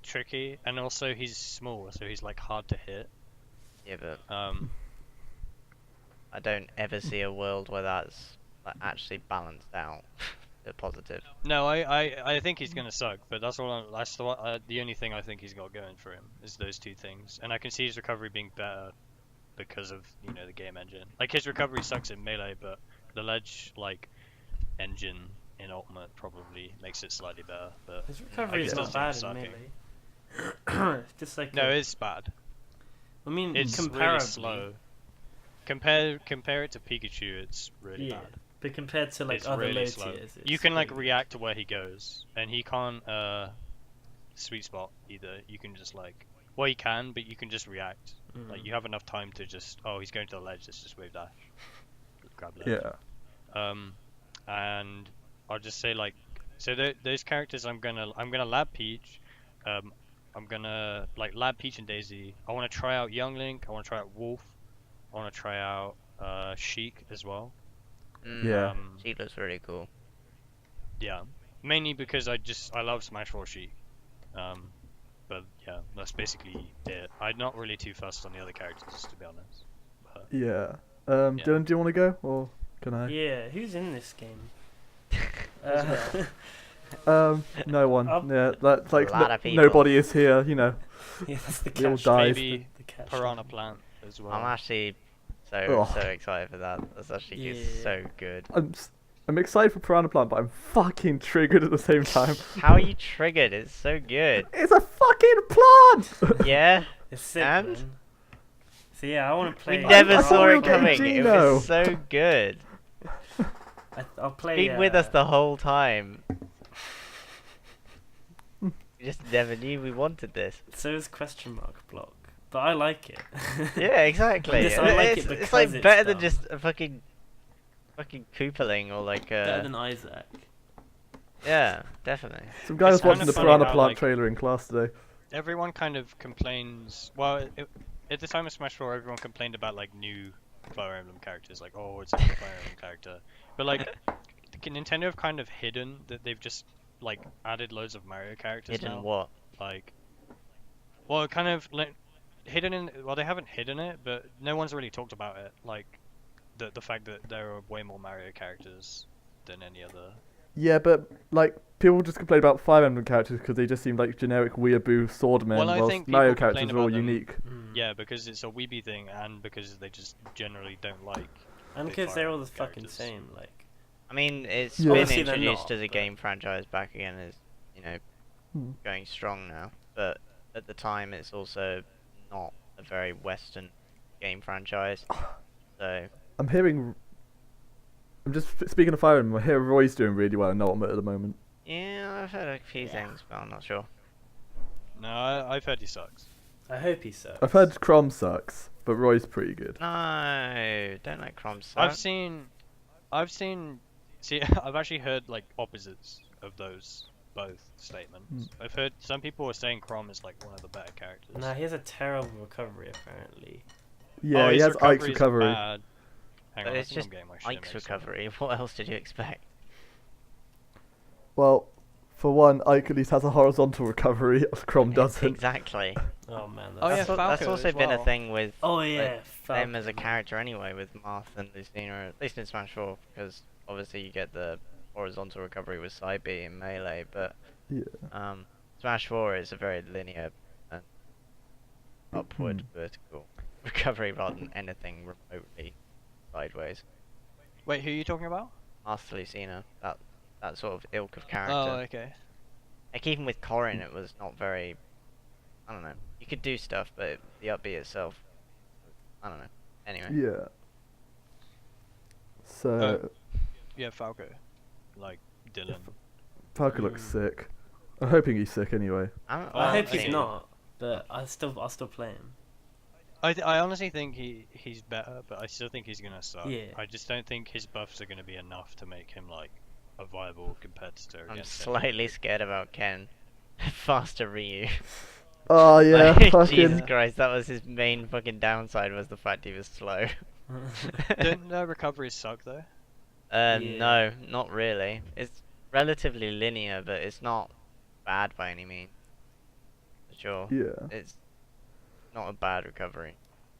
tricky, and also he's small, so he's like hard to hit. Yeah, but I don't ever see a world where that's like, actually balanced out. The positive. No, I think he's gonna suck, but that's the only thing I think he's got going for him is those two things, and I can see his recovery being better because of the game engine. Like his recovery sucks in Melee, but the ledge like engine in Ultimate probably makes it slightly better. But His recovery is I not just bad think in it's Melee. Just like no, it's bad. I mean, It's comparably, really slow. Compare it to Pikachu, it's really yeah. bad. But compared to like It's other really low slow. tiers, You it's can like pretty react to where he goes, and he can't sweet spot either. You can just like, well, you can, but you can just react. good. Like you have enough time to just, oh, he's going to the ledge. Let's just wave dash, grab ledge. Yeah. And I'll just say like, so those characters I'm gonna lab Peach. I'm gonna like lab Peach and Daisy. I want to try out Young Link. I want to try out Wolf. I want to try out Sheik as well. Yeah. She looks really cool. Yeah, mainly because I love Smash 4 Sheik. But yeah, that's basically it. I'm not really too fussed on the other characters, to be honest. But, Yeah. Dylan, do you want to go or can I? Yeah, who's in this game? No one. Yeah, that's like lot of people. nobody is here. You know. Yeah, that's the We all catch. died. maybe The catch Piranha line. Plant as well. I'm actually so Ugh. excited for that. That's actually Yeah. so good. I'm excited for Piranha Plant, but I'm fucking triggered at the same time. How are you triggered? It's so good. It's a fucking plant. Yeah. It's sick, And? man. So yeah, I want to play. We never I saw thought we it were getting coming. It Geno. was so good. I'll play. Been with us the whole time. We just never knew we wanted this. So is question mark block, but I like it. Yeah, exactly. Just I like it's, it it's like because it's better than dumb. just a fucking Koopaling or like Better than Isaac. yeah, definitely. Some guy was It's kinda watching the funny Piranha how, Plant like- trailer in class today. Everyone kind of complains. Well, at the time of Smash 4, everyone complained about like new Fire Emblem characters, like oh, it's a new Fire Emblem character. But like Nintendo have kind of hidden that they've just like added loads of Mario characters Hidden now. what? Like, well, kind of like hidden in. Well, they haven't hidden it, but no one's really talked about it. Like the fact that there are way more Mario characters than any other. Yeah, but like people just complain about Fire Emblem characters because they just seem like generic weeaboo swordmen, Well, I whilst think Mario people complain characters are all about them. unique. Yeah, because it's a weeby thing, and because they just generally don't like. And big because Fire they're all the Emblem fucking characters. same, like. I mean, it's Yeah. been Obviously they're introduced not, as a but- game franchise back again, as you know, Hmm. going strong now. But at the time, it's also not a very Western game franchise. So I'm hearing. I'm just speaking of Fire Emblem. I hear Roy's doing really well in Ultimate at the moment. yeah, I've heard a few things, but I'm not sure. No, I've heard he sucks. I hope he sucks. I've heard Crom sucks, but Roy's pretty good. No, don't let Crom suck. I've seen. See, I've actually heard like opposites of those both statements. I've heard some people are saying Chrom is like one of the better characters. Nah, he has a terrible recovery apparently. Yeah, Oh, he his has Ike's is recovery. bad. Hang But on, it's that's just one game I shouldn't Ike's make some. recovery. What else did you expect? Well, for one, Ike at least has a horizontal recovery. Crom doesn't. Exactly. Oh man. Oh, yeah, That's, That's that's Falco also as been a well. thing with Oh yeah. them as a Falcon. character anyway, with Marth and Lucina, at least in Smash 4, because obviously you get the horizontal recovery with side B in Melee, but Yeah. Smash 4 is a very linear and upward vertical recovery rather than anything remotely sideways. Wait, who are you talking about? Marth Lucina, that sort of ilk of character. Oh, okay. Like even with Kyrrone, it was not very. I don't know. You could do stuff, but the up B itself, I don't know. Anyway. Yeah. So Yeah, Falco. Like Dylan. Falco looks sick. I'm hoping he's sick anyway. I hope he's mean, not, but I'll still play him. I honestly think he's better, but I still think he's gonna suck. Yeah. I just don't think his buffs are gonna be enough to make him like a viable competitor. I'm against slightly anyone. scared about Ken. Faster Ryu. Oh yeah, Like, fucking. Jesus Christ, that was his main fucking downside, was the fact he was slow. Don't recoveries suck though? Yeah. No, not really. It's relatively linear, but it's not bad by any means. For sure. Yeah. It's not a bad recovery.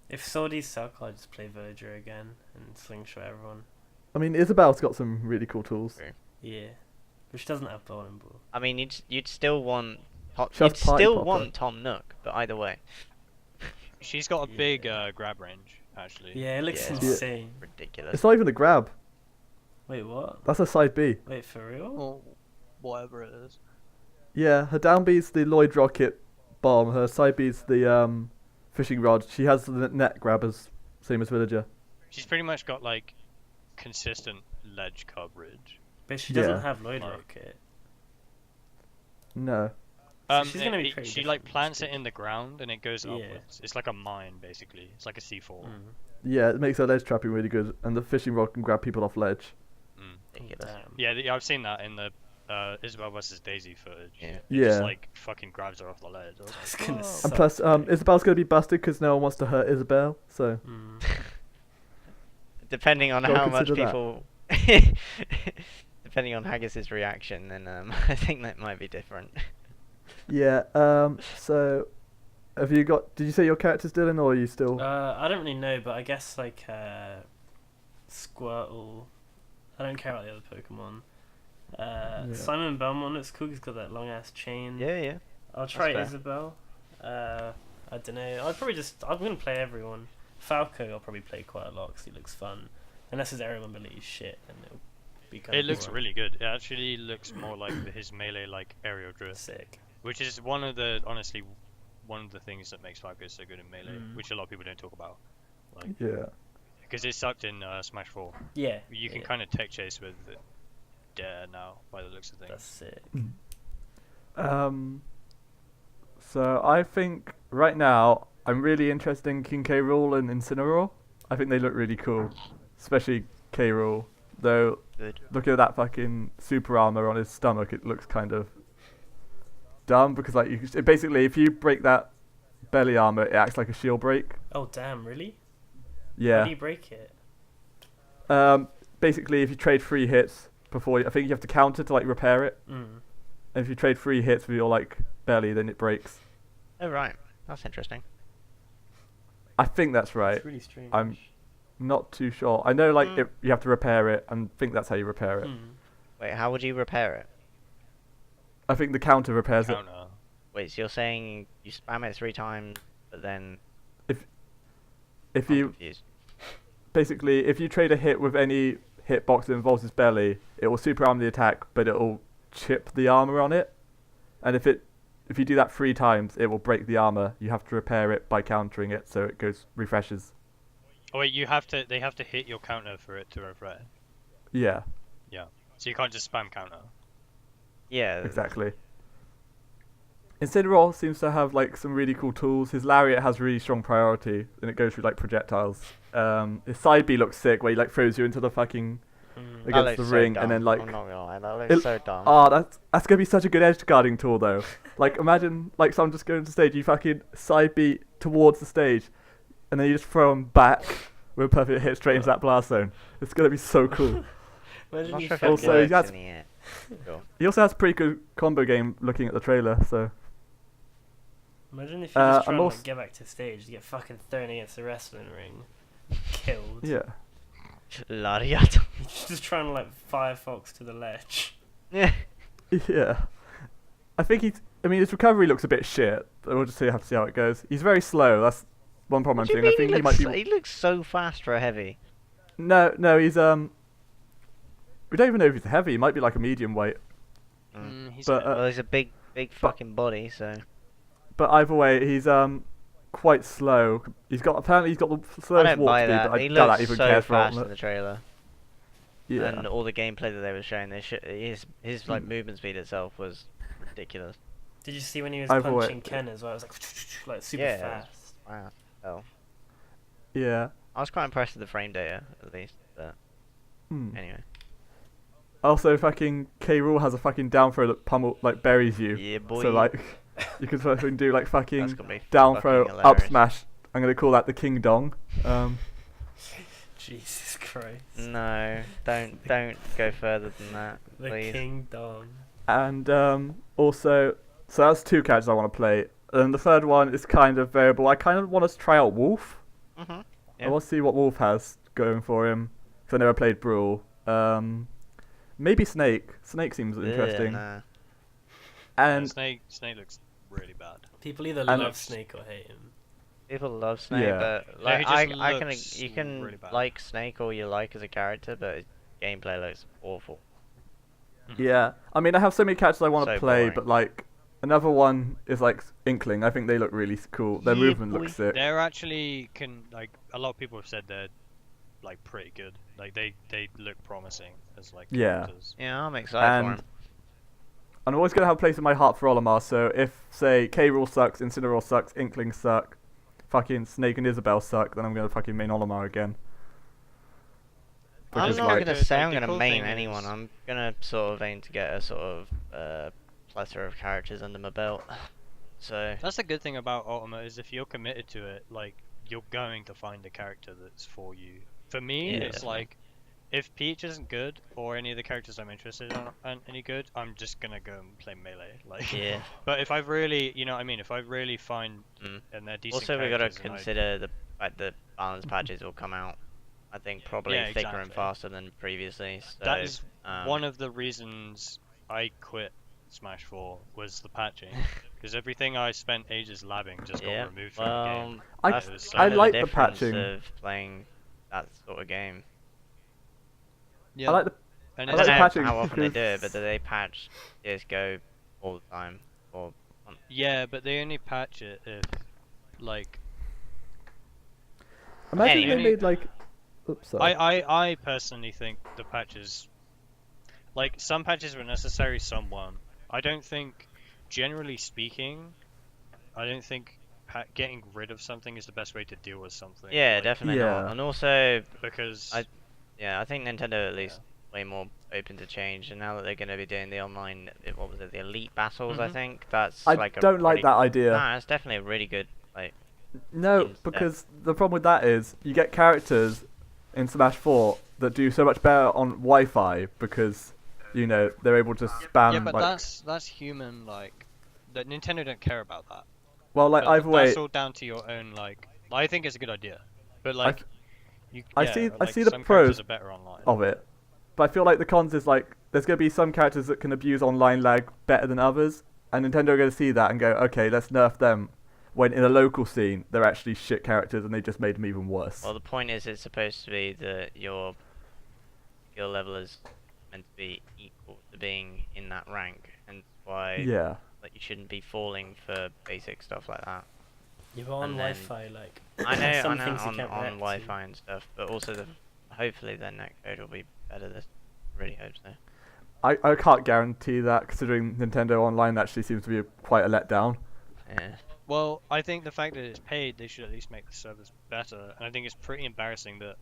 If Swordies suck, I'll just play Verger again and slingshot everyone. I mean, Isabel's got some really cool tools. True. Yeah, which doesn't have Golden Ball. I mean, you'd still want Just you'd Party still Popper. want Tom Nook, but either way, She's got a big Yeah. grab range actually. Yeah, it looks Yeah. insane. ridiculous. It's not even a grab. Wait, what? That's a side B. Wait, for real? Or whatever it is. Yeah, her down B's the Lloyd Rocket bomb. Her side B's the fishing rod. She has the net grabbers, same as Villager. She's pretty much got like consistent ledge coverage. But she doesn't Yeah. have Lloyd Like- Rocket. No. So she's gonna be pretty she like different plants it instead. in the ground and it goes Yeah. upwards. It's like a mine basically. It's like a C4. Mm. Yeah, it makes her ledge trapping really good, and the fishing rod can grab people off ledge. Mm. Ridiculous. Damn. Yeah, I've seen that in the Isabel versus Daisy footage. Yeah. It Yeah. just like fucking grabs her off the ledge. I was That's like, gonna "Oh." suck. And plus, Isabel's gonna be busted because no one wants to hurt Isabel. So Mm. Depending on Gotta how much consider that. people, depending on Haggis's reaction, then I think that might be different. yeah. So have you got? Did you say your character's Dylan, or are you still? I don't really know, but I guess like Squirtle. I don't care about the other Pokemon. Yeah. Simon Belmont looks cool. He's got that long ass chain. Yeah. I'll try fair. Isabel. I don't know. I'm gonna play everyone. Falco, I'll probably play quite a lot because he looks fun. Unless his aerial ability is shit, then it'll be kind It looks really good. It actually looks more like his melee like aerial drift, sick. which is honestly one of the things that makes Falco so good in melee, Mm. which a lot of people don't talk about. Like Yeah. because it sucked in Smash 4. Yeah. You can yeah, kind of tech chase with Dare now by the looks of things. That's sick. So I think right now I'm really interested in King K. Rool and Incineroar. I think they look really cool, especially K. Rool. Though Good. looking at that fucking super armor on his stomach, it looks kind of dumb because like basically if you break that belly armor, it acts like a shield break. Oh damn! Really? How do Yeah. you break it? Basically if you trade 3 hits before, I think you have to counter to like repair it. Mm. And if you trade 3 hits with your like belly, then it breaks. Oh right, that's interesting. Yeah. I think that's right. It's really strange. I'm not too sure. I know like Mm. you have to repair it, and think that's how you repair it. Wait, how would you repair it? I think the counter repairs it. Counter. Wait, so you're saying you spam it 3 times, but then If I'm you confused. basically if you trade a hit with any hitbox that involves his belly, it will super armor the attack, but it will chip the armor on it. And if you do that 3 times, it will break the armor. You have to repair it by countering it, so it refreshes. Oh wait, they have to hit your counter for it to refresh. Yeah, So you can't just spam counter. Yeah. exactly. Incineroar seems to have like some really cool tools. His lariat has really strong priority, and it goes through like projectiles. His side B looks sick, where he like throws you into the fucking That against the looks so ring, dumb. and then like I'm not gonna lie, that looks so dumb. that's gonna be such a good edge guarding tool though. Like imagine like someone just going to stage, you fucking side beat towards the stage, and then you just throw him back with a perfect hit straight into that blast zone. It's gonna be so cool. I'm Imagine not you sure if fucking- it Also, works that's- in the air. Sure. He also has a pretty good combo game looking at the trailer. So Imagine if you're just I'm trying to also- like, get back to stage, you get fucking thrown against the wrestling ring, killed. yeah, Lariat. You're just trying to like Firefox to the ledge. Yeah. yeah. I think his recovery looks a bit shit. We'll just have to see how it goes. He's very slow. That's one problem I'm What do you seeing. I mean think he he might looks, be. he looks so fast for a heavy. No, he's We don't even know if he's heavy. He might be like a medium weight. He's But Well, he's a big fucking body, so. but either way, he's quite slow. Apparently he's got the I slowest don't warp buy speed, that. but He I doubt that looks even so cares for fast in ultimate. the trailer. Yeah. And all the gameplay that they were showing, his like movement speed itself was ridiculous. Did you see when he was Either way- punching Ken as well? It was like super Yeah. fast. Wow. Oh. Yeah. I was quite impressed with the frame data, at least. But Hmm. anyway. Also, fucking K. Rool has a fucking down throw that buries you. Yeah, boy. So like, you can fucking do like That's fucking gonna be down fucking throw, up hilarious. smash. I'm gonna call that the King Dong. Jesus Christ. No, don't go further than that, The please. King Dong. And also, so that's 2 characters I want to play. And the third one is kind of variable. I kind of want to try out Wolf. Mhm. I Yeah. want to see what Wolf has going for him. Because I never played Brawl. Maybe Snake. Snake seems interesting. Nah. And Snake looks really bad. People either And- love Snake or hate him. People love Snake, Yeah. but Yeah, like he just I can looks you can really bad. like Snake all you like as a character, but his gameplay looks awful. yeah, I mean, I have so many characters I want to So play, boring. but like another one is like Inkling. I think they look really cool. Their Yeah, movement boy. looks sick. They're actually a lot of people have said they're like pretty good. Like they look promising as like Yeah. characters. Yeah, I'm excited for And him. I'm always gonna have a place in my heart for Olimar. So if say K. Rool sucks, Incineroar sucks, Inkling suck, fucking Snake and Isabel suck, then I'm gonna fucking main Olimar again. I'm Because, not like- gonna the- say like, I'm the gonna cool main thing anyone. is- I'm gonna sort of aim to get a sort of plethora of characters under my belt. So That's the good thing about Ultimate is if you're committed to it, like you're going to find a character that's for you. For me, Yeah, it's definitely. like if Peach isn't good or any of the characters I'm interested in aren't any good, I'm just gonna go and play melee. Like, yeah. but if I've really, you know what I mean, if I really find Mm. and they're decent Also, we gotta characters and I- consider the balance patches will come out. I think probably Yeah, thicker and exactly. faster than previously. So, that is um, one of the reasons I quit Smash 4 was the patching, because everything I spent ages labbing just yeah. got removed from the game. I- that's It was so I kind of like the the difference patching. of playing that sort of game. Yeah. I like the and I I don't like the know patching how often they do it, because- but do they patch CS:GO all the time? Or yeah, but they only patch it if, like, imagine Anyway. they made like. Oops, sorry. I personally think the patches, like, some patches were necessary, some weren't. I don't think, generally speaking, I don't think getting rid of something is the best way to deal with something. yeah, like, definitely Yeah. not. And also, Because yeah, I think Nintendo at least way more open to change. And now that they're going to be doing the online, what was it, the Elite Battles? I Mhm. think that's I like a don't like really- that idea. Nah, it's definitely a really good like. No, instead. because the problem with that is you get characters in Smash 4 that do so much better on Wi-Fi because, you know, they're able to spam yeah, but like. that's human. Like, that Nintendo don't care about that. Well, like But either way, that's all down to your own like I think it's a good idea, but I like, see like, the some pros characters are better online. of it, but I feel like the cons is like there's going to be some characters that can abuse online lag better than others, and Nintendo are going to see that and go, okay, let's nerf them. When in a local scene, they're actually shit characters, and they just made them even worse. Well, the point is, it's supposed to be that your level is meant to be equal to being in that rank, and why Yeah. like you shouldn't be falling for basic stuff like that. You're on And then- Wi-Fi, like. I know, some I know, things you on can't react to. Wi-Fi and stuff, but also hopefully their netcode will be better. This really hope so. I can't guarantee that, considering Nintendo Online actually seems to be quite a letdown. Yeah. Well, I think the fact that it's paid, they should at least make the service better. And I think it's pretty embarrassing that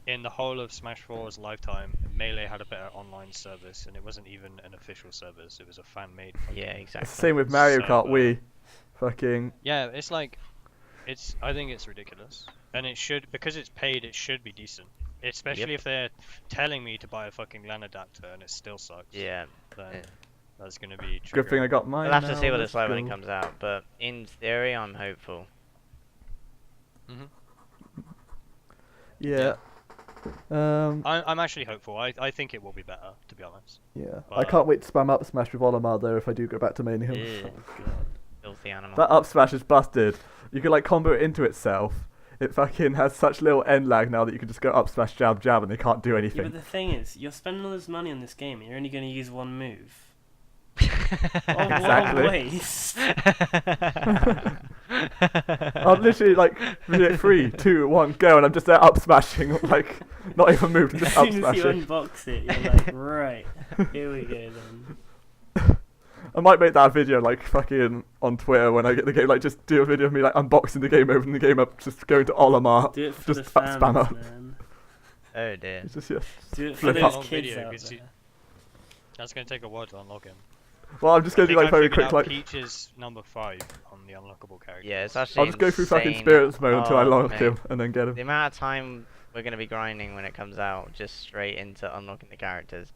in the whole of Smash 4's lifetime, Melee had a better online service, and it wasn't even an official service. It was a fan-made. Yeah, It's exactly. the same with Mario So, Kart Wii. Fucking Yeah, it's like, I think it's ridiculous, and it should, because it's paid, it should be decent. Especially Yep. if they're telling me to buy a fucking LAN adapter and it still sucks. Yeah. Then yeah. that's gonna be. good thing I triggering. got mine. We'll have to now, see what let's it's like when it go. comes out, but in theory, I'm hopeful. Yeah. I'm actually hopeful. I think it will be better, to be honest. Yeah. I But- can't wait to spam up smash with Olimar though if I do go back to Mania. Ew. Filthy animal. That up smash is busted. You can like combo it into itself. It fucking has such little end lag now that you can just go up smash jab jab and they can't do Yeah, anything. but the thing is, you're spending all this money on this game, and you're only going to use one move. Exactly. What a waste. I'm literally like 3, 2, 1, go, and I'm just there up smashing, like not even moving, As just up soon as you smashing. unbox it, you're like, right, here we go then. I might make that a video like fucking on Twitter when I get the game, like just do a video of me like unboxing the game, opening the game up, just going to Olimar. Do it for Just the spam fans, up. man. Oh dear. It's just, yeah. Do it for Flip those up. kids Video, out 'cause you- there. That's gonna take a while to unlock him. Well, I'm just going to do like very quick, like Peach is number 5 on the unlockable character. Yeah, it's actually I'll just go through fucking insane. spirits mode until I Oh, unlock mate. him and then get him. The amount of time we're going to be grinding when it comes out, just straight into unlocking the characters.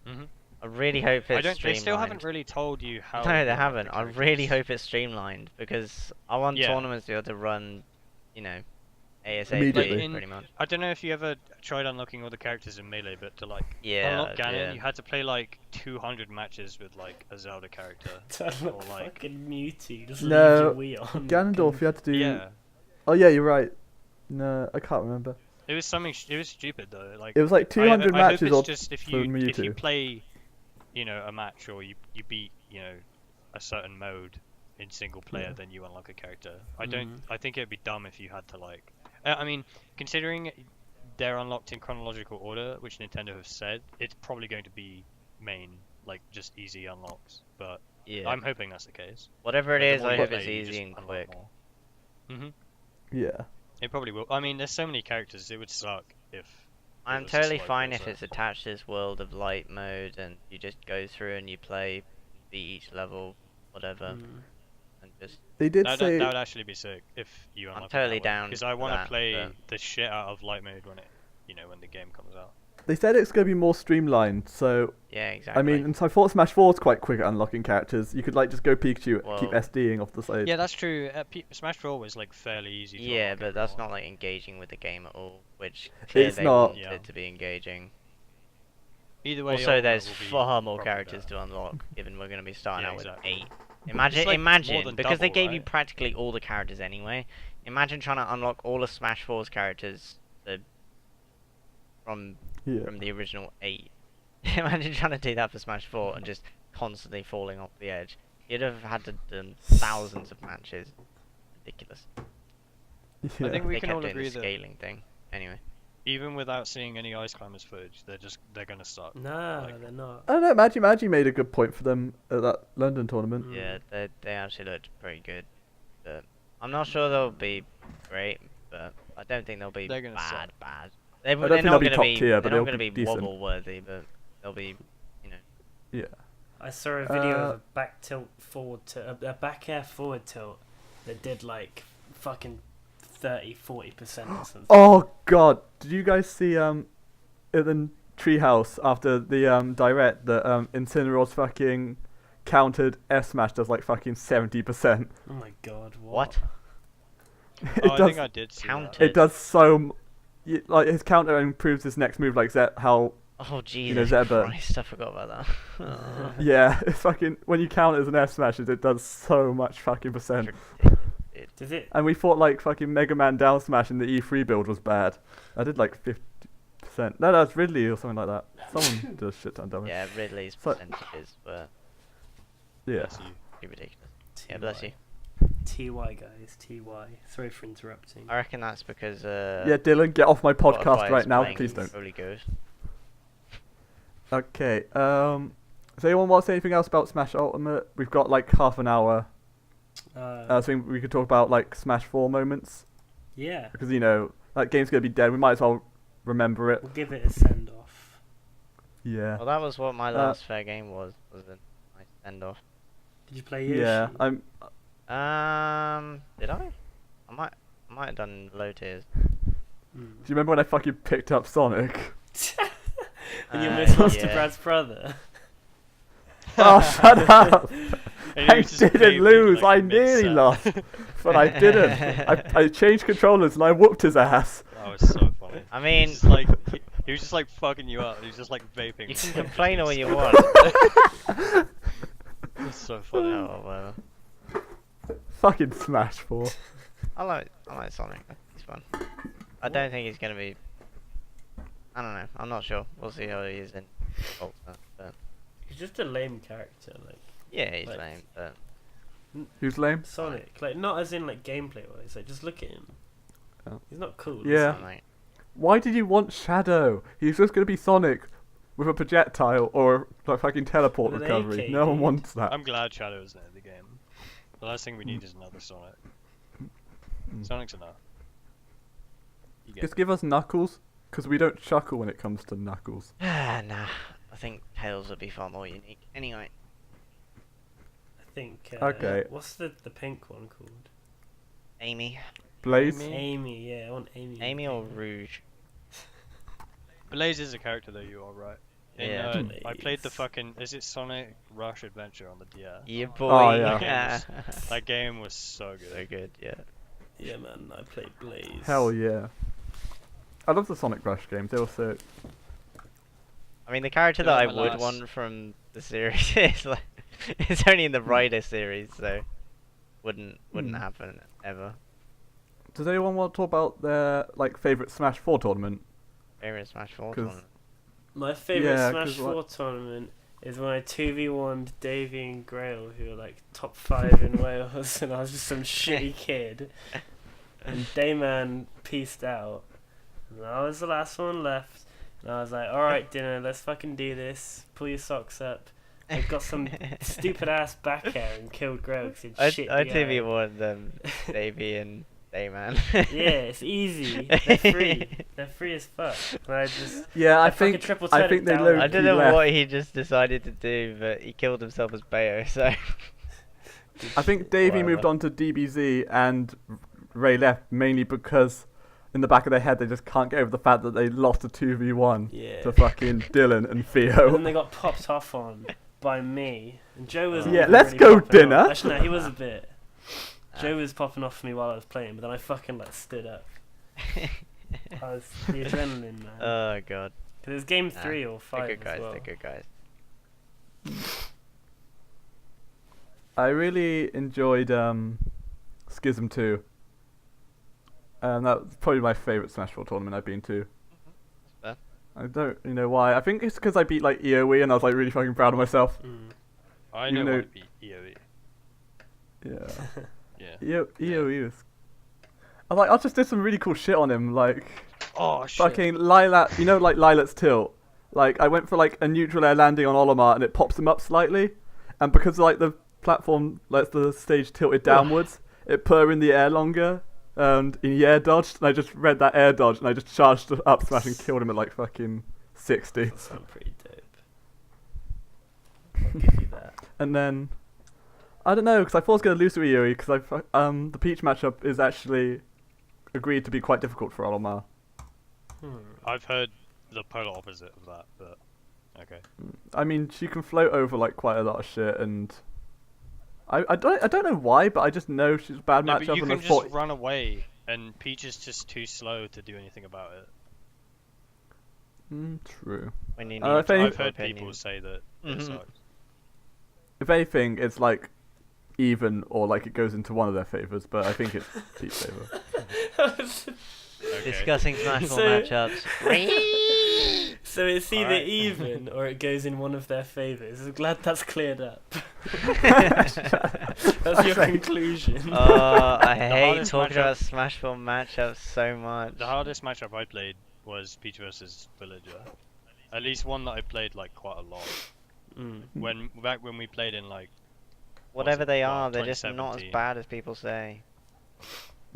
Mhm. I really hope it's They streamlined. still haven't really told you how. to No, they unlock the haven't. I really characters. hope it's streamlined because I want Yeah. tournaments to be able to run, you know, ASAP Immediately. pretty much. I don't know if you ever tried unlocking all the characters in Melee, but to like Yeah, unlock Ganon, yeah. you had to play like 200 matches with like a Zelda character. To unlock Or, like- fucking Mewtwo, just No, leave your Wii on. Ganondorf, you had to do. Yeah, Oh yeah, you're right. No, I can't remember. it was something. It was stupid though. Like It was like 200 I hope matches it's or just if for you Mewtwo. play, you know, a match or you beat, you know, a certain mode in single player, Yeah. then you unlock a character. Mhm. I think it'd be dumb if you had to like. I mean, considering they're unlocked in chronological order, which Nintendo have said, it's probably going to be main, like just easy unlocks. But Yeah. I'm hoping that's the case. Whatever it Like, the is, more I you hope play, it's you easy just and unlock quick. more. Mhm. Yeah. It probably will. I mean, there's so many characters. It would suck if. I'm was just totally like fine those, if it's attached to this world of light mode and you just go through and you play, beat each level, whatever, Mm. and just They did That say. would actually be sick if you unlock totally down because I for want that, to play but- the shit out of light mode when it, you know, when the game comes out. They said it's going to be more streamlined. So yeah, exactly. I mean, and so I thought Smash 4 was quite quick at unlocking characters. You could like just go Pikachu, keep Well- SDing off the side. Yeah, that's true. Smash 4 was like fairly easy. To yeah, unlock but that's everyone. not like engaging with the game at all, which clearly It's they not. want Yeah. it to be engaging. Either way. Also, Ultimate there's will be far more probably characters better. to unlock, given we're going to be starting Yeah, out exactly. with 8. Imagine, like more imagine, than because they double, gave you right? practically all the characters anyway. Imagine trying to unlock all of Smash 4's characters from Yeah. the original 8. Imagine trying to do that for Smash 4 and just constantly falling off the edge. You'd have had to do thousands of matches. Ridiculous. Yeah. I think we They can kept all doing agree the that scaling thing. Anyway. even without seeing any Ice Climbers footage, they're gonna suck. Nah, Like- they're not. I don't know. Magi made a good point for them at that London tournament. Mm. Yeah, they actually looked pretty good. But I'm not sure they'll be great, but I don't think they'll be They're gonna suck. bad. don't They're think not they'll be gonna top be, tier, but they're they'll not gonna be be decent. wobble worthy, but they'll be, you know. Yeah. I saw a video of a back tilt forward tilt, a back air forward tilt that did like fucking 30-40% or something. Oh god, did you guys see at the Treehouse after the direct that Incineroar's fucking countered S Smash does like fucking 70%? Oh my god, What? It I does. think I did see Counted. It does so. Like his counter improves his next move, like how. Oh Jesus Zeba. Christ! I forgot about that. Oh. Yeah, it's fucking when you count it as an F smashes, it does so much fucking percent. Does it? And we thought like fucking Mega Man down smash in the E3 build was bad. I did like 50%. No, that's Ridley or something like that. Someone does shit ton damage. Yeah, Ridley's So- percentages were Yeah. Bless you. pretty ridiculous. Yeah, bless you. TY guys, TY. Sorry for interrupting. I reckon that's because Yeah, Dylan, get off my podcast Spotify right is now, playing please don't. Holy Ghost. Okay. Does anyone want to say anything else about Smash Ultimate? We've got like half an hour. So we could talk about like Smash 4 moments Yeah, because that game's gonna be dead. We might as well remember it. we'll give it a send off. Yeah. Well, that was what my last fair game was a nice send off. Did you play Yoshi? Yeah. Did I? I might have done low tiers. Do you remember when I fucking picked up Sonic? And you almost lost to yeah. Brad's brother. Oh, shut up! And I you just didn't vaping, lose. like, I nearly mid-set. lost, but I didn't. I changed controllers and I whooped his ass. That was so funny. I mean, It's like he was just like fucking you up. He was just like vaping. you can complain all you want. It's so funny. Oh well. Fucking Smash 4. I like Sonic. He's fun. I don't think he's gonna be. I don't know. I'm not sure. We'll see how he is in Ultimate. But He's just a lame character, like yeah, he's Like- lame. But Who's lame? Sonic. Like not as in like gameplay wise. Like just look at him. Oh. He's not cool. is Yeah. he? like, Why did you want Shadow? He's just gonna be Sonic with a projectile or like fucking teleport With an recovery. AK, No one dude. wants that. I'm glad Shadow isn't in the game. The last thing we need is another Sonic. Sonic's enough. You get Just it. give us Knuckles, because we don't chuckle when it comes to Knuckles. nah. I think Tails would be far more unique. Anyway, I think. Okay. What's the pink one called? Amy, Blaze? Amy. Yeah, I want Amy. Amy or Rouge. Blaze is a character though. You are right. In, Yeah. I played the Blaze. fucking. Is it Sonic Rush Adventure on the DS? Yeah, boy. Oh, yeah. That game was so good. So good. Yeah. Yeah, man. I played Blaze. Hell yeah. I love the Sonic Rush games. They were so. I mean, the character They're that I my would last- want from the series is like, it's only in the Rider series, so wouldn't happen ever. Does anyone want to talk about their like favorite Smash 4 tournament? Favorite Smash 4 'Cause- tournament. My favorite Yeah, Smash 'cause 4 what- tournament is when I 2v1'd Davey and Grail, who are like top 5 in Wales, and I was just some shitty kid. And Dayman pieced out. And I was the last one left. And I was like, alright, Dinner, let's fucking do this. Pull your socks up. I got some stupid ass back air and killed Grail because he'd shit I the TV air. won them, Davey and Dayman. Yeah, it's easy. They're free. They're free as fuck. And I just... Yeah, I fucking think triple I turned think it they down. low I don't know left. what he just decided to do, but he killed himself as Bayo, so... I think Davey Whatever. moved on to DBZ and Ray left mainly because in the back of their head they just can't get over the fact that they lost a 2v1 Yeah. to fucking Dylan and And Theo. then they got popped off on by me. And Joe was Yeah, let's really go, popping Dinner. off. Actually, no, he was a bit. Joe was popping off for me while I was playing, but then I fucking like stood up. I was the adrenaline, man. Oh god. 'Cause it was game Nah, 3 or 5 They're good guys, as well. they're good guys. I really enjoyed Schism 2. That was probably my favourite Smash 4 tournament I've been to. That's I don't really know why. I think it's because I beat like EOE and I was like really fucking proud of myself. Mm. I You know know- what to beat EOE. Yeah. Yeah. EOE was... I just did some really cool shit on him, like... Oh shit. Fucking Lilac, you know, like Lilacs tilt. Like I went for like a neutral air landing on Olimar and it pops him up slightly, and because like the platform lets the stage tilted downwards, it put her in the air longer, and he air dodged, and I just read that air dodge and I just charged up smash and killed him at like fucking 60. That sounds pretty dope. I'll give you that. And then I don't know, because I thought I was gonna lose to Iori because the Peach matchup is actually agreed to be quite difficult for Olimar. I've heard the polar opposite of that, but okay. I mean, she can float over like quite a lot of shit, and I don't know why, but I just know she's a bad No, matchup. but you and can I just thought, run away, and Peach is just too slow to do anything about it. True. When you Uh, need if to any- I've give heard opinion. people say that it Mhm. sucks. If anything, it's like even or like it goes into one of their favors, but I think it's Peach's favor. Okay. Discussing Smash 4 So- matchups. So it's either Alright. even or it goes in one of their favours. I'm glad that's cleared up. That's That's your conclusion. Oh, I hate hardest talking matchup- about Smash 4 matchups so much. The hardest matchup I played was Peach versus Villager. At least one that I played like quite a lot. Back when we played in like Whatever they well, are, they're just not as 2017. bad as people say.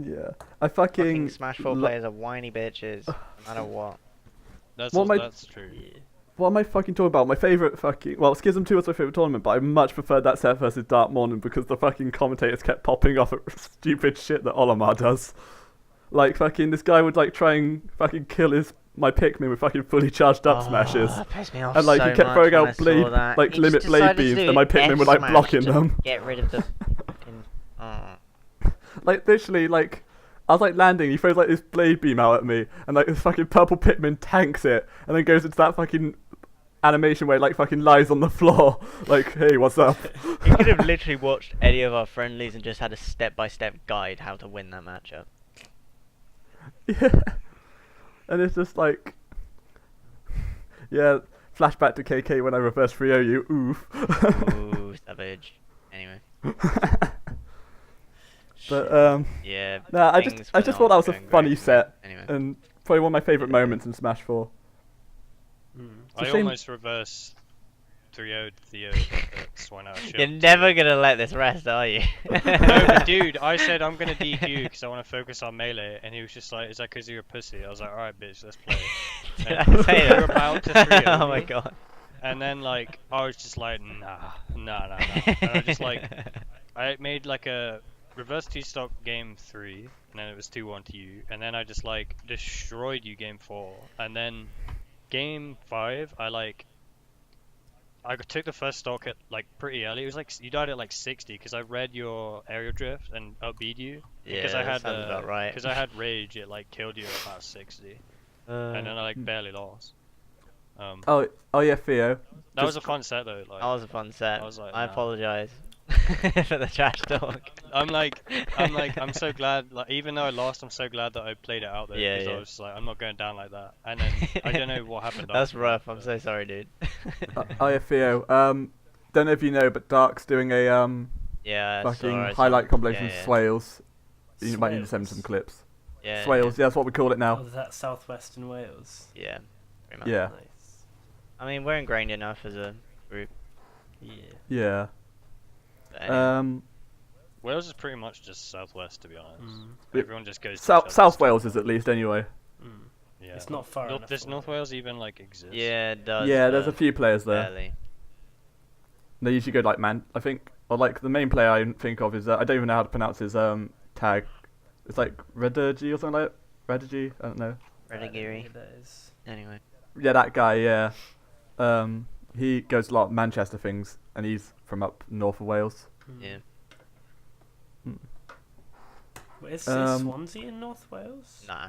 Yeah, I Fucking fucking Smash 4 lo- players are whiny bitches, no matter what. that's What am I- that's true. Yeah. What am I fucking talking about? My favourite Schism 2 was my favourite tournament, but I much preferred that set versus Dark Morning because the fucking commentators kept popping off at stupid shit that Olimar does. Like, fucking, this guy would, like, try and fucking kill my Pikmin with fucking fully charged up smashes. That pissed me off And, like, so he kept much throwing when I out saw blade, that. like, He limit just blade decided to beams, do and my Pikmin were, like, F-smash blocking to them. Get rid of the fucking... Like, literally, like, I was, like, landing, he throws, like, this blade beam out at me, and, like, this fucking purple Pikmin tanks it, and then goes into that fucking animation where it, like, fucking lies on the floor. Like, hey, what's up? He could have literally watched any of our friendlies and just had a step-by-step guide how to win that matchup. Yeah. And it's just like, yeah, flashback to KK when I reverse 3-0 you, oof. Ooh, savage. Anyway, But, yeah. nah, I things just were thought not that was a going great funny for me. set, Anyway. and probably one of my favourite moments in Smash 4. I a shame- almost reversed 3-0'd Theo, but swung out of You're shield. never gonna let this rest, are you? No, but dude, I said I'm gonna DQ because I want to focus on melee, and he was just like, "Is that because you're a pussy?" I was like, "Alright, bitch, let's play." Did And I say we were that? about to 3-0 Oh my me, god. And then like I was just like, nah. And I just like I made like a reverse 2-stock game 3, and then it was 2-1 to you, and then I just like destroyed you game 4, and then game 5 I took the first stock at like pretty early. It was like you died at like 60 because I read your aerial drift and outbeat you. Because Yeah, I that had sounds about right. Because I had rage, it like killed you at about 60, and then I like barely lost. Oh yeah, Theo. That was a fun set though. Like That was a fun set. I was like, I nah. apologise for the trash talk. I'm so glad. Like even though I lost, I'm so glad that I played it out there. Yeah, because yeah. I was just like, I'm not going down like that. And then I don't know what happened. That's after rough. that, I'm but- so sorry, dude. Oh yeah, Theo. Don't know if you know, but Dark's doing a Yeah. fucking sorry, highlight compilation yeah, of yeah. Swales. You might need to send me some Swales. clips. Yeah. Swales, yeah, that's what we call it Oh, now. is that southwestern Wales? Yeah. Pretty much. Yeah, Nice. I mean, we're ingrained enough as a group. Yeah. yeah. But anyway. Wales is pretty much just southwest, to be honest. Yep. Everyone just goes. to South each South other's Wales is at least anyway. Yeah. It's not far enough Does away. North Wales even like exist? Yeah, it does. Yeah, there's a few players there. Barely. They usually go like I think, or like the main player I think of is I don't even know how to pronounce his tag. It's like Redurgy or something like that. Redurgy, I don't know. Redagiri. That is. Anyway. Yeah, that guy. Yeah, he goes to a lot of Manchester things, and he's from up north of Wales. Yeah. Wait, is Um, Swansea in North Wales? Nah.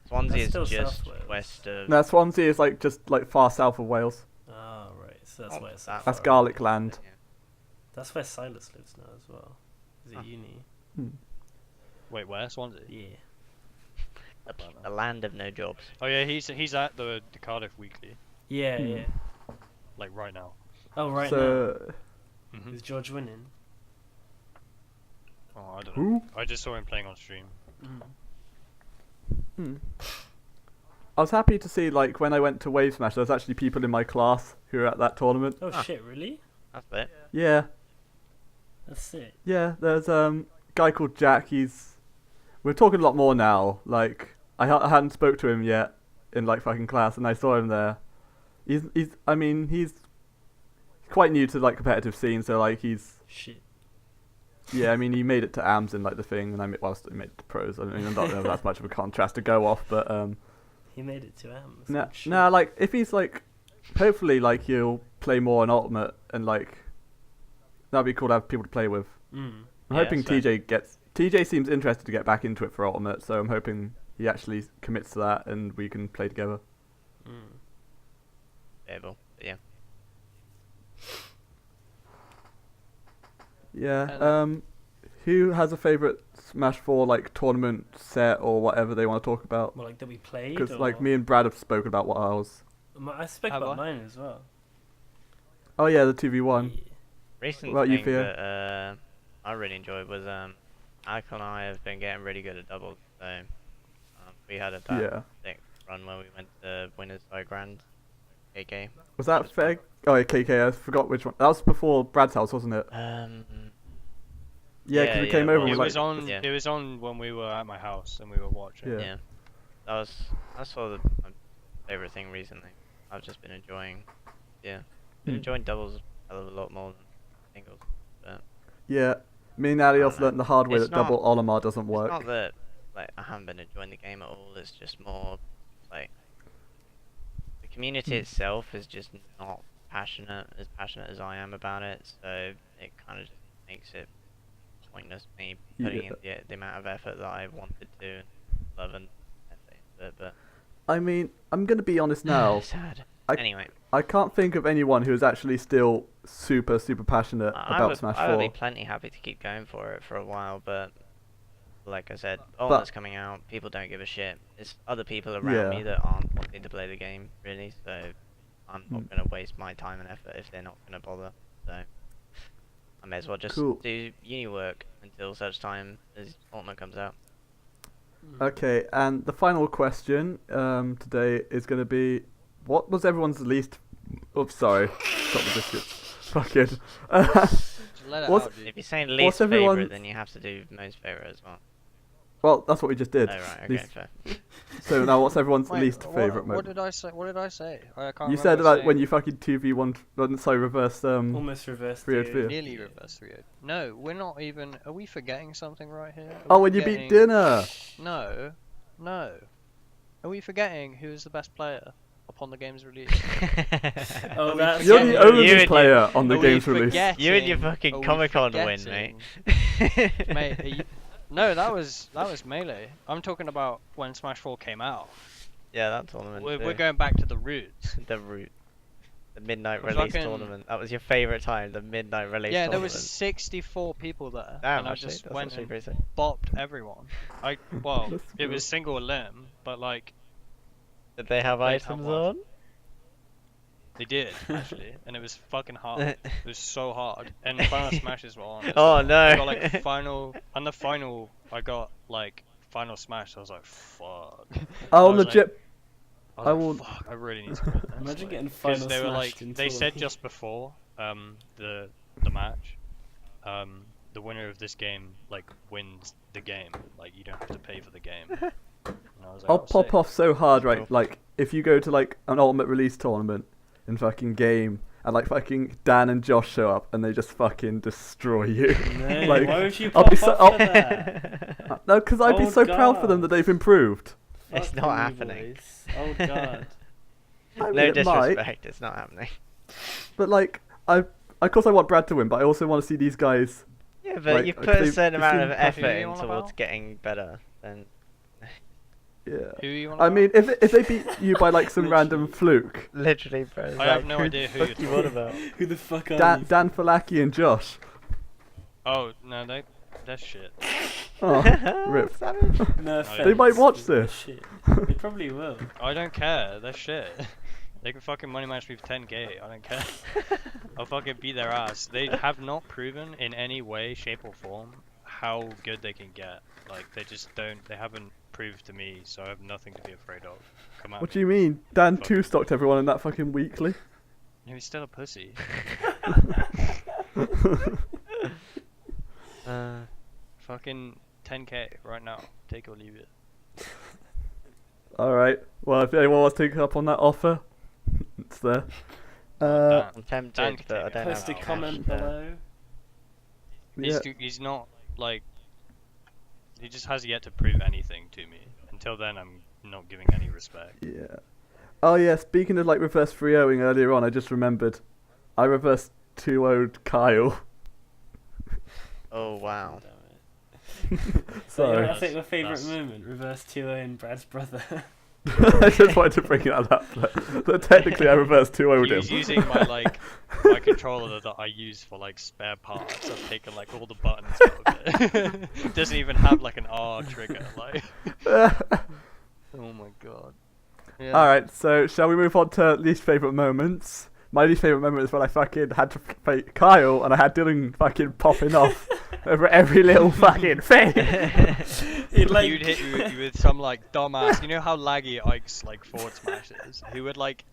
Swansea That's is still just South Wales. west of. No, Swansea is like just like far south of Wales. Oh, right. So that's Oh, why it's that- That's far. Garlic Land. Yeah. That's where Silas lives now as well. He's at Oh. uni. Wait, where? Swansea? Yeah. A land of no jobs. Oh yeah, he's at the Cardiff Weekly, Yeah, Hmm. yeah. like right now. Oh, right So now. Mhm. Is George winning? Oh, I don't know. who? I just saw him playing on stream. I was happy to see like when I went to Wave Smash, there was actually people in my class who were at that tournament. Oh, Ah. shit, really? That's it. Yeah, That's sick. yeah. There's guy called Jack. We're talking a lot more now. Like I hadn't spoke to him yet in like fucking class, and I saw him there. He's quite new to like competitive scene, so like Shit. yeah. I mean, he made it to AMS in like the thing, and he made it to pros. I mean, I don't know if that's much of a contrast to go off, but He made it to AMS. nah, like if he's like, hopefully like he'll play more on Ultimate and like, That'd be cool to have people to play with. Mm. I'm Yeah, hoping so- TJ seems interested to get back into it for Ultimate, so I'm hoping he actually commits to that and we can play together. Mm. Able, but yeah. Yeah. Who has a favorite Smash 4 like tournament set or whatever they want to talk about? Well, like that we played. Because or... like me and Brad have spoken about what ours. I spoke Have about I? mine as well. Oh yeah, the 2v1. Yeah. Recent What about you, thing Theo? that I really enjoyed was Icon and I have been getting really good at doubles. So we had a Yeah. run where we went to winners by grand KK. Was that Feg? Oh yeah, KK. I forgot which one. That was before Brad's house, wasn't it? Yeah, because yeah, we came yeah, over. well, and It we was like, on. Yeah. It was on when we were at my house and we were watching. Yeah. Yeah, that's sort of my favorite thing recently. I've just been enjoying, been enjoying doubles a hell of a lot more than singles. But yeah. Me and Ali I also don't know. learned the hard way It's that double Olimar doesn't it's work. not that like I haven't been enjoying the game at all. It's just more like the community itself is just not passionate as I am about it. So it kind of just makes it pointless me putting in the amount of effort that I wanted to and love and effort into it. But I mean, I'm gonna be honest now. sad. I- Anyway, I can't think of anyone who is actually still super passionate about Smash I would 4. be plenty happy to keep going for it for a while, but like I said, Ultimate's coming out. People don't give a shit. It's other people around me that aren't wanting to play the game, really. So I'm not gonna waste my time and effort if they're not gonna bother. So I may as well just Cool. do uni work until such time as Ultimate comes out. Okay, and the final question today is going to be, what was everyone's least... Oops, sorry. Stop the biscuits. Fucking... Just let it What's- out, dude. If you're saying What's least everyone's- favorite, then you have to do most favorite as well. well, that's what we just did. Oh right, okay, Least- fair. So now what's everyone's Wait, least favourite What moment? did I say? What did I say? I can't You said remember about when saying- you fucking 2v1... Sorry, reverse... Almost reversed. 3-0 the- fear. Nearly reverse 3-0. No, we're not even. Are we forgetting something right here? Are Oh, we when you beat forgetting- Dinner! No, no. Are we forgetting who is the best player upon the game's release? Oh, that's You're yeah, the you- only you and player on the Are we game's release. You and your forgetting- fucking are we Comic-Con win, mate. forgetting- Mate, are you... No, that was Melee. I'm talking about when Smash 4 came out. Yeah, that tournament. We're going back to the roots. the route. The midnight It was release fucking- tournament. That was your favourite time, the midnight release Yeah, there tournament. was 64 people there, Damn, and I actually, just that's went actually and pretty sick. bopped everyone. Well, That's it cool. was single limb, but like Did they have They'd have items one. on? they did actually, and it was fucking hard. It was so hard, and final smashes were on. as Oh, well. no. I got like final on the final. I got like final smash. I was like, fuck. Oh, I was legit... I was I like, will- fuck. I really need to win this. Imagine like, getting 'cause final they were like smashed in they said tournament. just before the match, the winner of this game like wins the game. Like you don't have to pay for the game. And I was like, I'll "Oh, pop sick." off so hard, right? Cool. Like, if you go to, like, an Ultimate Release tournament in fucking game, and, like, fucking Dan and Josh show up, and they just fucking destroy you. No, Like, why would you I'll pop be so- off for that? No, because I'd be Oh, so proud for them God. that they've improved. It's Fuck not you happening. boys. Oh god. I mean, No it might, disrespect, it's not happening. but, like, of course I want Brad to win, but I also want to see these guys... Yeah, but Like, you if put a they- certain if amount you- of Who effort are you in on towards about? getting better, then Yeah. Who you I mean, if they beat you by, like, some random fluke, literally, bro. I have no idea who you're What you talking on about? Who the fuck are Dan, you? Dan Falaki and Josh. Oh no, that's shit. Oh, rip. No They offense, might watch they're this. Shit. They probably will. I don't care. They're shit. They can fucking money match me for 10k. I don't care. I'll fucking beat their ass. They have not proven in any way, shape, or form how good they can get. Like they just don't. They haven't proved to me, so I have nothing to be afraid of. Come at What me. do you mean? Dan Fuck. two-stocked everyone in that fucking weekly. He's still a pussy. Fucking 10k right now. Take or leave it. Alright, well, if anyone wants to take up on that offer, it's there. Dan. I'm tempted, Dan can but I take don't it. have Post a cash, comment so- below. Yeah. He's not like. He just has yet to prove anything to me. Until then, I'm not giving any respect. Yeah. Oh yeah, speaking of like reverse 3-0ing earlier on, I just remembered. I reversed 2-0'd Kyle Oh wow. So Sorry. I think my favourite That's- moment, reverse 2-0 in Brad's brother. I just wanted to bring that up. But technically, I reverse 2-0'd He was him. using my my controller that I use for like spare parts. I've taken like all the buttons out of it. It doesn't even have like an R trigger. Like, oh my god. Yeah. Alright, so shall we move on to least favourite moments? My least favourite moment is when I fucking had to fight Kyle and I had Dylan fucking popping off over every little fucking thing. You'd hit you with some like dumbass. You know how laggy Ike's like forward smash is? He would like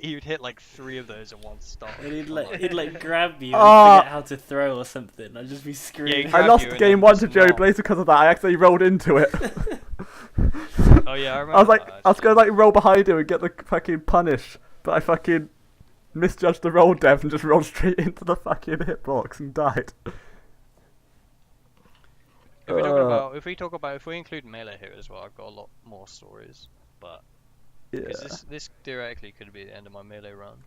you'd hit like 3 of those in one stop. And he'd like grab you and Ah. forget how to throw or something. I'd just be screaming. he I grabbed lost you and game then 1 just to Joey knocked. Blaze because of that. I actually rolled into it. Oh yeah, I remember. I was like, that, I was gonna actually. like roll behind him and get the fucking punish, but I fucking misjudged the roll depth and just rolled straight into the fucking hitbox and died. If we include melee here as well, I've got a lot more stories. But Yeah. because this theoretically could be the end of my melee run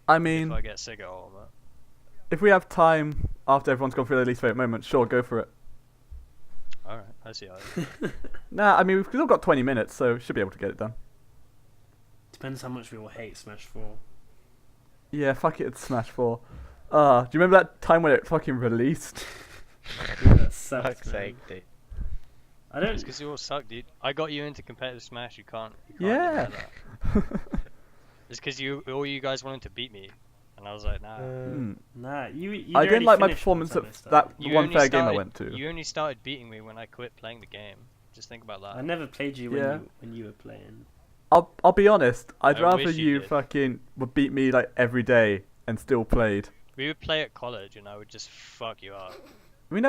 I if mean, I get sick of all of it. if we have time after everyone's gone through their least favourite moment, sure, go for it. Alright, I see. Nah, I mean, we've still got 20 minutes, so should be able to get it done. Depends how much we all hate Smash 4. Yeah, fuck it, it's Smash 4. Do you remember that time when it fucking released? Yeah, that sucks, Fuck's man. sake, dude. I It's don't. because you all suck, dude. I got you into competitive Smash. You can't Yeah. deny that. It's because all you guys wanted to beat me, and I was like, nah. Hmm. Nah, you. I already didn't like my finished performance once I at messed that up. You one only fair game I started- went to. You only started beating me when I quit playing the game. Just think about that. I never played you Yeah. when you were playing. I'll be honest, I'd I rather wish you you did. fucking would beat me like every day and still played. We would play at college, and I would just fuck you up. I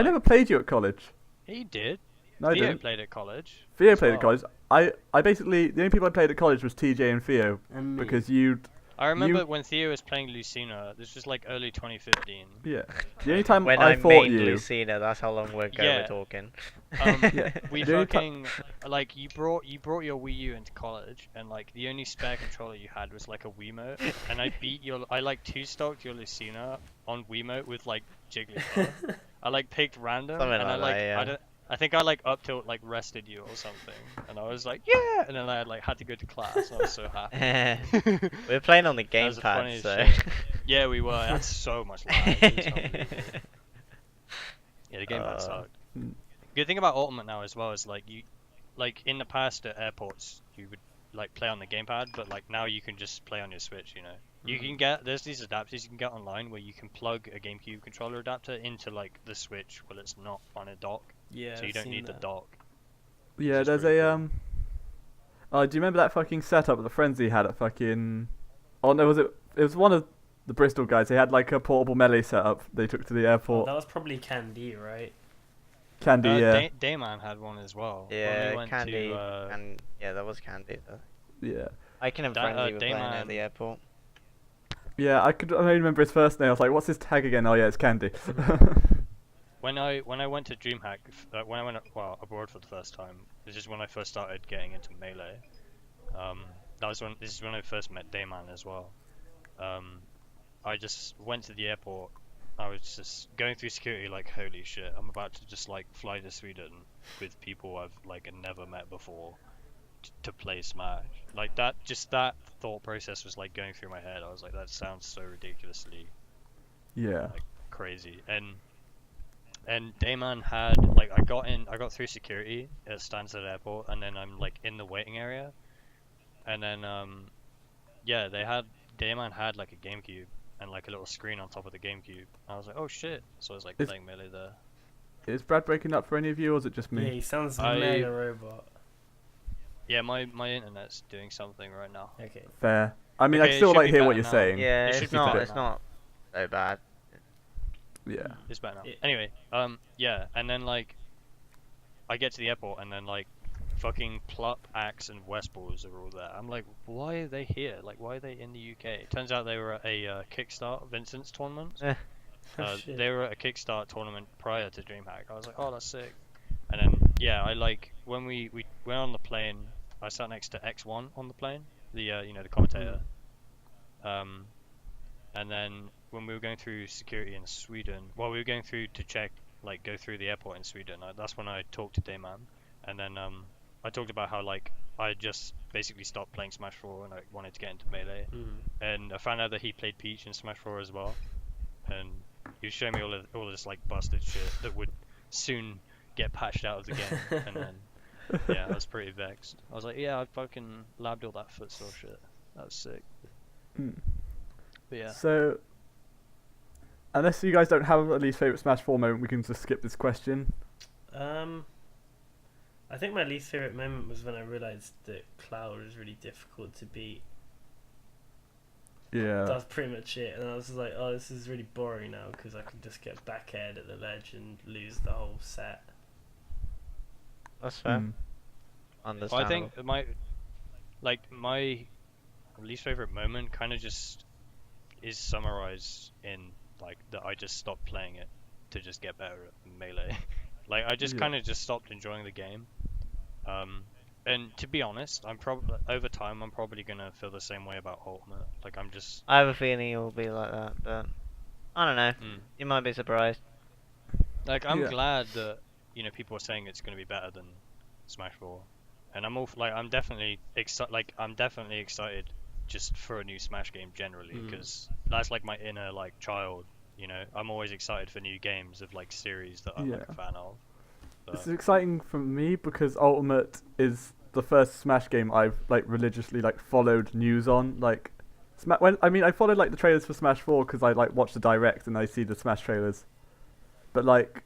never played you at college. Yeah, you did. No, I Theo didn't. played at college. Theo as played at well. college. I basically the only people I played at college was TJ and Theo And me. because you I remember when Theo was playing Lucina. This was like early 2015. yeah. The only time When I I fought mained you. Lucina, that's how long ago Yeah. we're talking. We The only ti- fucking like you brought your Wii U into college, and like the only spare controller you had was like a Wiimote, and I like 2-stocked your Lucina on Wiimote with like Jigglypuff. I like picked random, Something and I like like that, yeah. I think I like up tilt like rested you or something, and I was like yeah, and then I like had to go to class. And I was so happy. We were playing on the That was the gamepad, funniest so. shit. Yeah, we were. That's so much lag. It was unbelievable. Yeah, the gamepad sucked. Mm. Good thing about Ultimate now as well is like in the past at airports you would like play on the gamepad, but like now you can just play on your Switch. You know, you can there's these adapters you can get online where you can plug a GameCube controller adapter into like the Switch while it's not on a dock, Yeah. so you I've don't seen need the that. dock. Yeah, Which is there's pretty a cool. Oh, do you remember that fucking setup that Frenzy had at fucking? Oh no, was it? It was one of the Bristol guys. They had like a portable melee setup. They took to the Oh, airport. that was probably Candy, right? Candy, yeah, Dayman had one as well. When we Yeah, went Candy, to, and yeah, that was Candy though. yeah, I and Da- Frenzy were playing Dayman- at the airport. yeah. I only remember his first name. I was like, "What's his tag again?" Oh yeah, it's Candy. When I went to DreamHack, when I went abroad for the first time, this is when I first started getting into melee. This is when I first met Dayman as well. I just went to the airport. I was just going through security like holy shit. I'm about to just like fly to Sweden with people I've like never met before to play Smash. Like that thought process was like going through my head. I was like that sounds so ridiculously yeah, crazy. And Dayman had like I got through security at Stansted Airport, and then I'm like in the waiting area, and then Dayman had like a GameCube and like a little screen on top of the GameCube. I was like, oh shit! So I was like Is- playing melee there. is Brad breaking up for any of you, or is it just Yeah, me? he sounds I- mega robot. Yeah, my internet's doing something right now. Okay. Fair. I mean, Okay, I it still should like be hear better what you're now. saying. Yeah, It should it's be not. better It's now. not so bad. Yeah. It's better now. Yeah. Anyway, yeah, and then like I get to the airport, and then like fucking Plup, Axe, and Westballs are all there. I'm like, why are they here? Like, why are they in the UK? Turns out they were at a Kickstart Vincent's tournament. Shit. They were at a Kickstart tournament prior to DreamHack. I was like, oh, that's sick. And then yeah, I like when we went on the plane. I sat next to X1 on the plane, the the commentator. And then when we were going through security in Sweden, well, we were going through to check, like, go through the airport in Sweden. That's when I talked to Dayman, and then I talked about how like I just basically stopped playing Smash 4 and I wanted to get into Melee, and I found out that he played Peach in Smash 4 as well, and he was showing me all this like busted shit that would soon get patched out of the game, and then yeah, I was pretty vexed. I was like, yeah, I fucking labbed all that footstool shit. That was sick. But yeah. So, unless you guys don't have a least favorite Smash 4 moment, we can just skip this question. I think my least favorite moment was when I realized that Cloud was really difficult to beat. Yeah. That's pretty much it. And I was just like, oh, this is really boring now because I can just get back ahead at the ledge and lose the whole set. That's fair. Well, I think my least favorite moment kind of just is summarized in like that I just stopped playing it to just get better at Melee. Like I just kind of just stopped enjoying the game. And to be honest, I'm probably over time I'm probably gonna feel the same way about Ultimate. Like I have a feeling it will be like that, but I don't know. You might be surprised. Like I'm glad that people are saying it's gonna be better than Smash 4, and I'm definitely excited just for a new Smash game generally, because that's like my inner like child. I'm always excited for new games of like series that I'm like a fan of. This is exciting for me because Ultimate is the first Smash game I've like religiously like followed news on. Like, I followed like the trailers for Smash 4 because I like watch the direct and I see the Smash trailers. But like,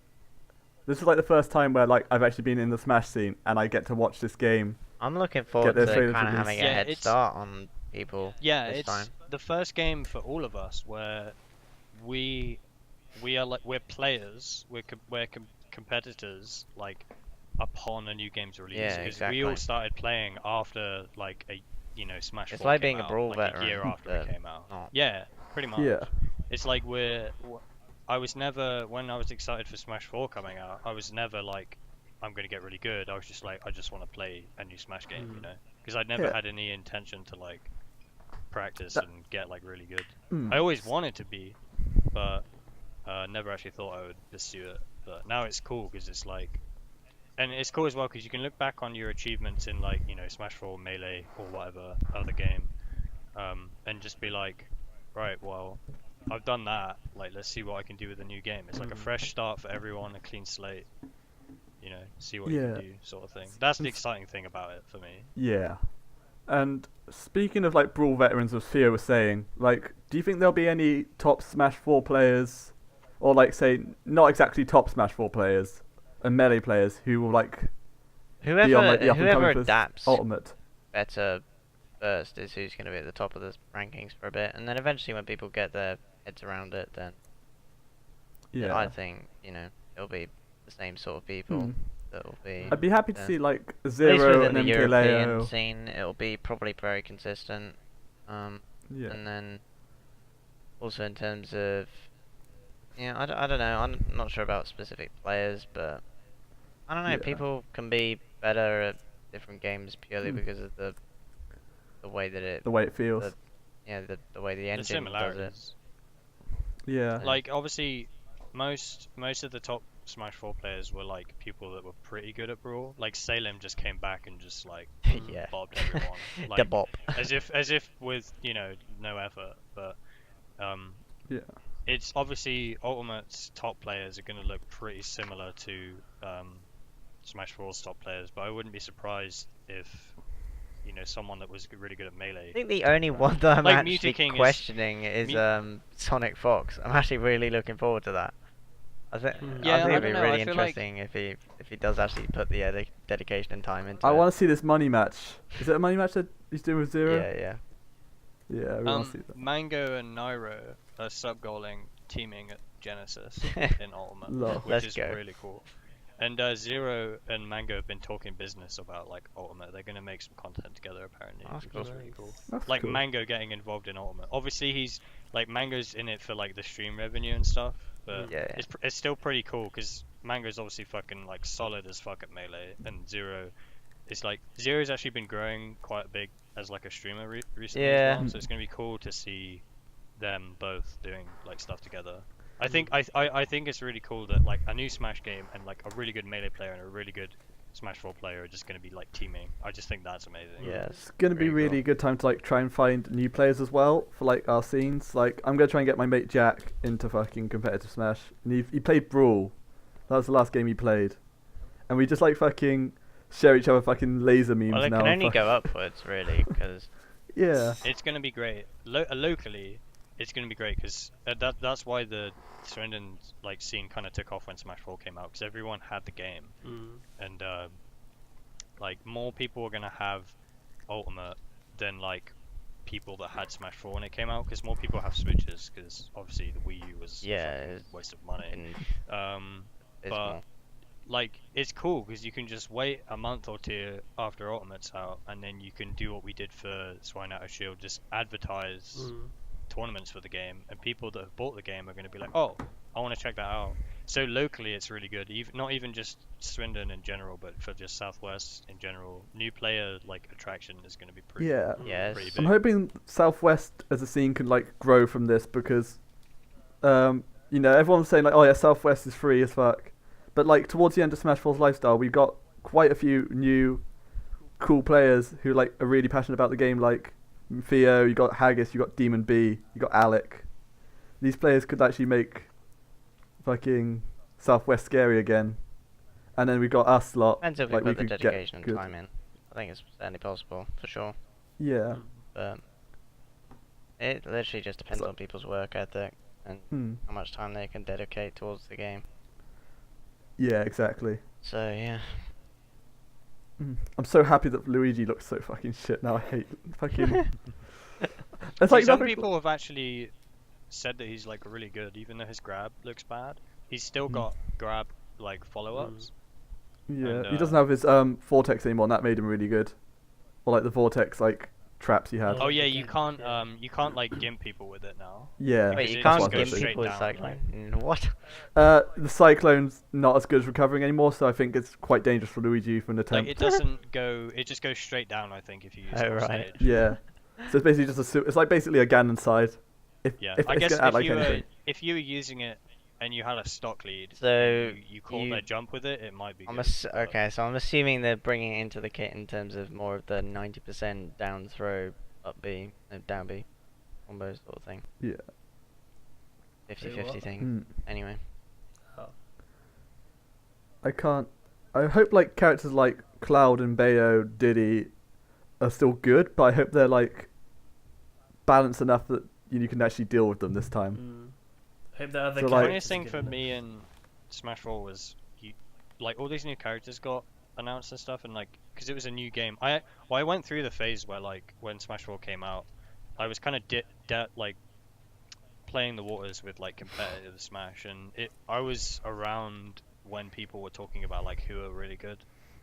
this is like the first time where like I've actually been in the Smash scene and I get to watch this game. I'm looking forward to kind of having a head start on people. Yeah, it's the first game for all of us where we're players, we're competitors like upon a new game's release. Yeah, exactly. We all started playing after like Smash 4 It's like came being out, a Brawl like veteran. a year after it came out. Not. Yeah, pretty much. Yeah. It's like I was never, when I was excited for Smash 4 coming out, I was never like, I'm going to get really good. I was just like, I just want to play a new Smash game, because I'd never had any intention to like practice and get like really good. I always wanted to be, but never actually thought I would pursue it. But now it's cool because it's like, and it's cool as well because you can look back on your achievements in like Smash 4, Melee, or whatever other game, and just be like, right, well, I've done that. Like, let's see what I can do with a new game. It's like a fresh start for everyone, a clean slate. See what you can do, sort of thing. That's the exciting thing about it for me. Yeah. And speaking of like Brawl veterans, as Theo was saying, like, do you think there'll be any top Smash 4 players, or like say not exactly top Smash 4 players, and Melee players who will like be on like the up and coming adapts Ultimate? Better first is who's going to be at the top of the rankings for a bit, and then eventually when people get their heads around it, then I think it'll be the same sort of people that'll be. I'd be happy to see like at least Zero within and the European MKLeo. scene, it'll be probably very consistent. And then also in terms of I don't know. I'm not sure about specific players, but I don't know. People can be better at different games purely because of the way that it feels. The way the engine does it. Yeah. Like obviously, most of the top Smash 4 players were like people that were pretty good at Brawl. Like Salem just came back and just like bobbed everyone. Like, the bop. As if with no effort, but it's obviously Ultimate's top players are going to look pretty similar to Smash 4's top players, but I wouldn't be surprised if someone that was really good at Melee. I think the only one that I'm like actually questioning is Sonic Fox. I'm actually really looking forward to that. I think it'd be really interesting if he does actually put the dedication and time into it. I want to see this money match. Is it a money match that he's doing with Zero? Yeah. Yeah, I want to see that. Mango and Nairo are sub-goaling teaming at Genesis in Ultimate, which is really cool. And Zero and Mango have been talking business about like Ultimate. They're gonna make some content together apparently. That's really cool. Like cool. Mango getting involved in Ultimate. Obviously he's like Mango's in it for like the stream revenue and stuff, but it's still pretty cool because Mango's obviously fucking like solid as fuck at Melee, and Zero is like Zero's actually been growing quite big as like a streamer recently as well. So it's gonna be cool to see them both doing like stuff together. I think I think it's really cool that like a new Smash game and like a really good melee player and a really good Smash 4 player are just going to be like teaming. I just think that's amazing. Yeah, It's gonna be very really cool. good time to like try and find new players as well for like our scenes. Like I'm gonna try and get my mate Jack into fucking competitive Smash. And he played Brawl. That was the last game he played, and we just like fucking share each other fucking laser memes Well, it now. can and only go upwards, really, because Yeah. It's going to be great. Locally, it's going to be great because that's why the Swindon like scene kind of took off when Smash 4 came out because everyone had the game and like more people were going to have Ultimate than like people that had Smash 4 when it came out because more people have Switches because obviously the Wii U was a waste of money. But like it's cool because you can just wait a month or two after Ultimate's out and then you can do what we did for Swine Out of Shield, just advertise tournaments for the game and people that have bought the game are going to be like, oh, I want to check that out. So locally it's really good, not even just Swindon in general but for just Southwest in general. New player like attraction is going to be pretty pretty big. I'm hoping Southwest as a scene can like grow from this because you know, everyone's saying like, oh yeah, Southwest is free as fuck. But like towards the end of Smash 4's lifestyle, we've got quite a few new cool players who like are really passionate about the game. Like Theo, you got Haggis, you got Demon B, you got Alec. These players could actually make fucking Southwest scary again. And then we got us lot. depends if like, we put we the could get dedication and good. time in. I think it's certainly possible, for sure. Yeah. But it literally just depends on people's work ethic and how much time they can dedicate towards the game. Yeah, exactly. So yeah. I'm so happy that Luigi looks so fucking shit now. I hate fucking. It's See, like some nothing- people have actually said that he's like really good, even though his grab looks bad. He's still got grab like follow-ups. Yeah, and, he doesn't have his vortex anymore, and that made him really good. Or like the vortex like traps he had. Oh yeah, the you gimp, can't you can't like gimp people with it now. Yeah. Wait, Because you it can't just goes give straight people with down, cyclone? What? The cyclone's not as good as recovering anymore, so I think it's quite dangerous for Luigi for an Like attempt. it doesn't go, it just goes straight down. I think if you use Oh, it on right. stage. Yeah. So it's basically just it's like basically a Ganon side. If Yeah, if I it's guess gonna add if like you were anything. if you were using it and you had a stock lead, So and you caught you- their jump with it, it might be. I'm good, but- okay, so I'm assuming they're bringing it into the kit in terms of more of the 90% down throw, up B, down B, combo sort of thing. Yeah. 50-50 what? thing. Anyway. I can't. I hope like characters like Cloud and Bayo, Diddy, are still good, but I hope they're like balanced enough that you can actually deal with them this time. Hope that other So, The like- funniest thing characters for are good me in Smash 4 was like all these new characters got announced and stuff, and like because it was a new game. I went through the phase where like when Smash 4 came out, I was kind of like playing the waters with like competitive Smash, and I was around when people were talking about like who are really good,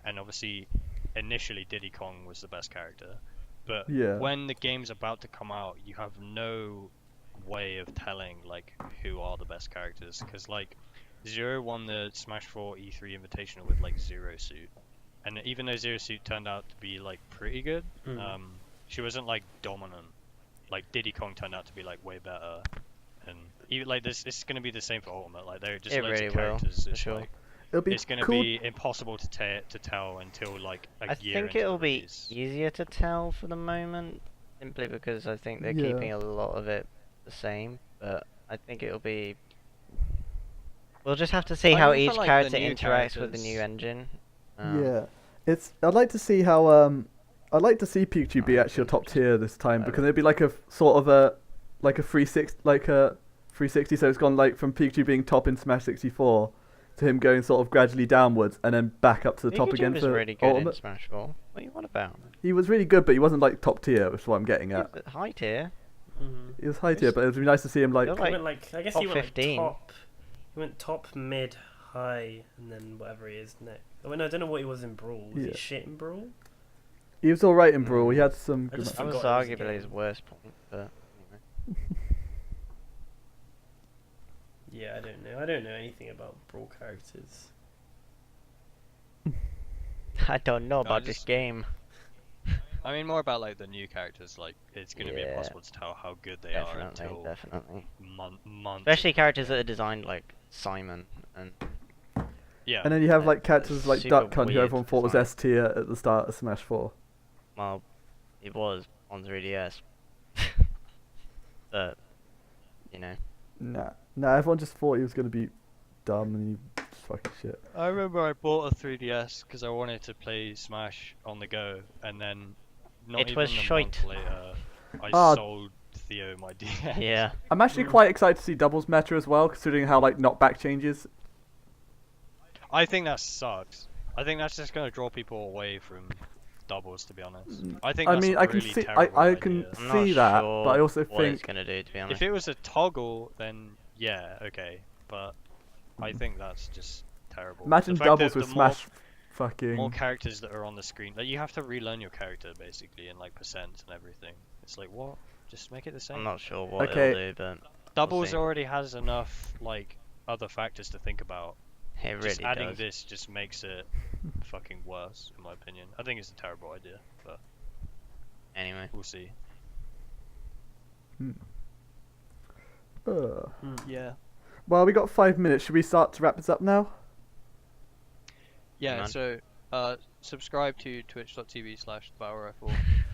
and obviously initially Diddy Kong was the best character, but Yeah. when the game's about to come out, you have no way of telling like who are the best characters, because like Zero won the Smash 4 E3 Invitational with like Zero Suit, and even though Zero Suit turned out to be like pretty good, she wasn't like dominant. Like Diddy Kong turned out to be like way better, and even like this is gonna be the same for Ultimate. Like there are just It loads really of will, characters. for It's sure. like It'll be it's gonna cool. be impossible to tell until like a I year think into it'll the be release. easier to tell for the moment, simply because I think they're Yeah. keeping a lot of it the same. But I think it'll be. We'll just have to see I how mean, for, each like, the character new interacts with the new characters- engine. Yeah, I'd like to see how I'd like to see Pikachu be actually a top tier this time, because it'd be like a sort of a 360, so it's gone like from Pikachu being top in Smash 64 to him going sort of gradually downwards and then back up to the top Pikachu again was for really good in Ultimate. Smash 4. What are you on about? He was really good, but he wasn't like top tier, which is what I'm getting He at. was at high tier. He was high tier, but it would be nice to see him like. You're He like went like I guess top he went 15. like top. He went top, mid, high, and then whatever he is next. I mean, I don't know what he was in Brawl. Was Yeah. he shit in Brawl? He was alright in Brawl. He had some. I Good just that was forgot it was a arguably his game. worst point, but anyway. Yeah, I don't know. I don't know anything about Brawl characters. I don't know I about this just- game. I mean more about like the new characters. Like it's gonna be Yeah. impossible to tell how good they are until Definitely. months. Especially characters that are designed like Simon and Yeah. And then you have They're- like characters they're like super Duck Hunt, who weird everyone thought was design. S tier at the start of Smash 4. well, it was on 3DS. But you know, Nah, everyone just thought he was gonna be dumb and he just fucking shit. I remember I bought a 3DS because I wanted to play Smash on the go, and then not It even was a shite. month later, I Ah. sold Theo my DS. yeah. I'm actually quite excited to see doubles meta as well, considering how like knockback changes. I think that sucks. I think that's just gonna draw people away from doubles, to be honest. I think I that's mean, a I can really see, terrible I can idea. I'm not see that, sure but I also what it's think gonna do, to be honest. If it was a toggle, then yeah, okay. But I think that's just terrible. imagine The fact doubles that with the Smash, more fucking. characters that are on the screen, like you have to relearn your character basically in like percent and everything. It's like what? Just make it the same. I'm not sure what Okay. it'll do, but Doubles see. already has enough like other factors to think about. it really Just adding does. this just makes it fucking worse, in my opinion. I think it's a terrible idea, but Anyway, we'll see. Yeah. Well, we got 5 minutes. Should we start to wrap this up now? Yeah, Man. so subscribe to twitch.tv/Thebattlerifle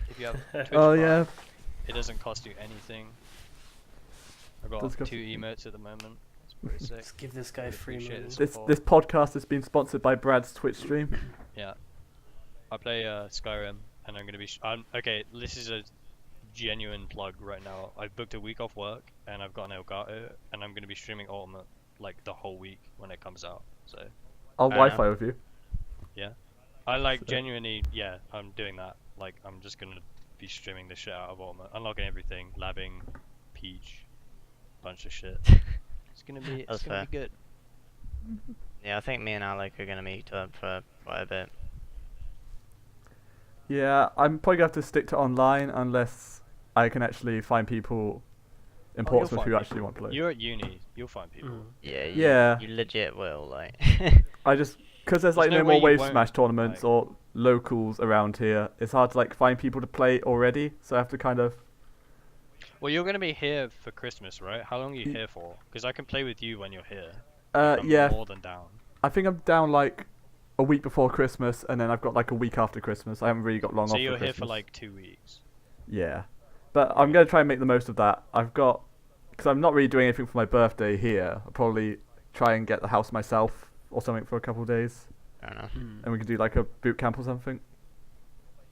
if you have Twitch Oh Prime. yeah. It doesn't cost you anything. I've got Does cost 2 you- emotes at the moment. It's pretty sick. Just give this guy Really free appreciate money. it. This Support. this podcast has been sponsored by Brad's Twitch stream. Yeah. I play Skyrim, and I'm gonna be. Okay, this is a genuine plug right now. I've booked a week off work, and I've got an Elgato, and I'm gonna be streaming Ultimate like the whole week when it comes out. So I'll Fair Wi-Fi with you. I like So- genuinely, yeah, I'm doing that. Like I'm just gonna be streaming the shit out of Ultimate, unlocking everything, labbing, Peach, bunch of shit. It's gonna be That's fair. good. yeah, I think me and Alec are gonna meet up for quite a bit. Yeah, I'm probably gonna have to stick to online unless I can actually find people in Oh, Portsmouth you'll who find actually want to play. You're at uni, you'll find people. Mm. Yeah, Yeah. you legit will, like. I just because there's like There's no no way more you Wave won't, Smash tournaments like- or locals around here. It's hard to like find people to play already, so I have to kind of. Well, you're gonna be here for Christmas, right? How long are you Y- here for? Because I can play with you when you're here. I'm Yeah, more than down. I think I'm down like a week before Christmas, and then I've got like a week after Christmas. I haven't really got long So off. you're for here for Christmas. like 2 weeks. Yeah, but I'm gonna try and make the most of that. I've got because I'm not really doing anything for my birthday here. I'll probably try and get the house myself or something for a couple of days, Fair enough. Mm. and we can do like a boot camp or something.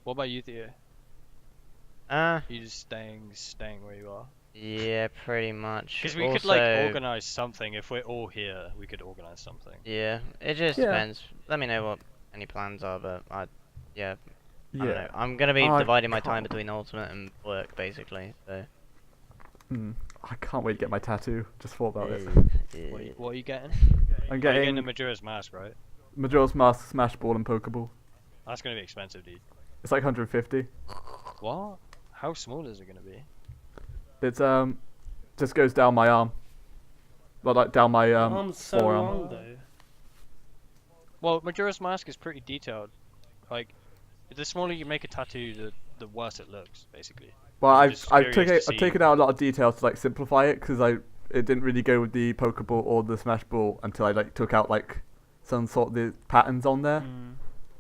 What about you, Theo? You just staying where you are? Yeah, pretty much. Because we also, could like organize something. If we're all here, we could organize something. Yeah, it just Yeah. depends. Let me know what any plans are, but I don't know. Yeah. I'm gonna be I dividing my time can't- between Ultimate and work, basically. So. I can't wait to get my tattoo. Just thought about it. What are you getting? I'm You're getting getting the Majora's Mask, right? Majora's Mask, Smash Ball, and Pokeball. That's gonna be expensive, dude. It's like 150. What? How small is it gonna be? It's just goes down my arm. Like down my Arm's so forearm. long though. Well, Majora's Mask is pretty detailed. Like, the smaller you make a tattoo, the worse it looks, basically. Well, I'm I've just I've curious to taken see- out a lot of details to like simplify it because it didn't really go with the Pokeball or the Smash Ball until I like took out like some sort of the patterns on there. Mm.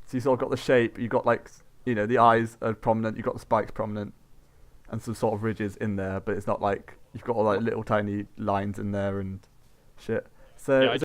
So you sort of got the shape. You got like the eyes are prominent. You got the spikes prominent, and some sort of ridges in there. But it's not like you've got all like little tiny lines in there and shit. So Yeah, I it's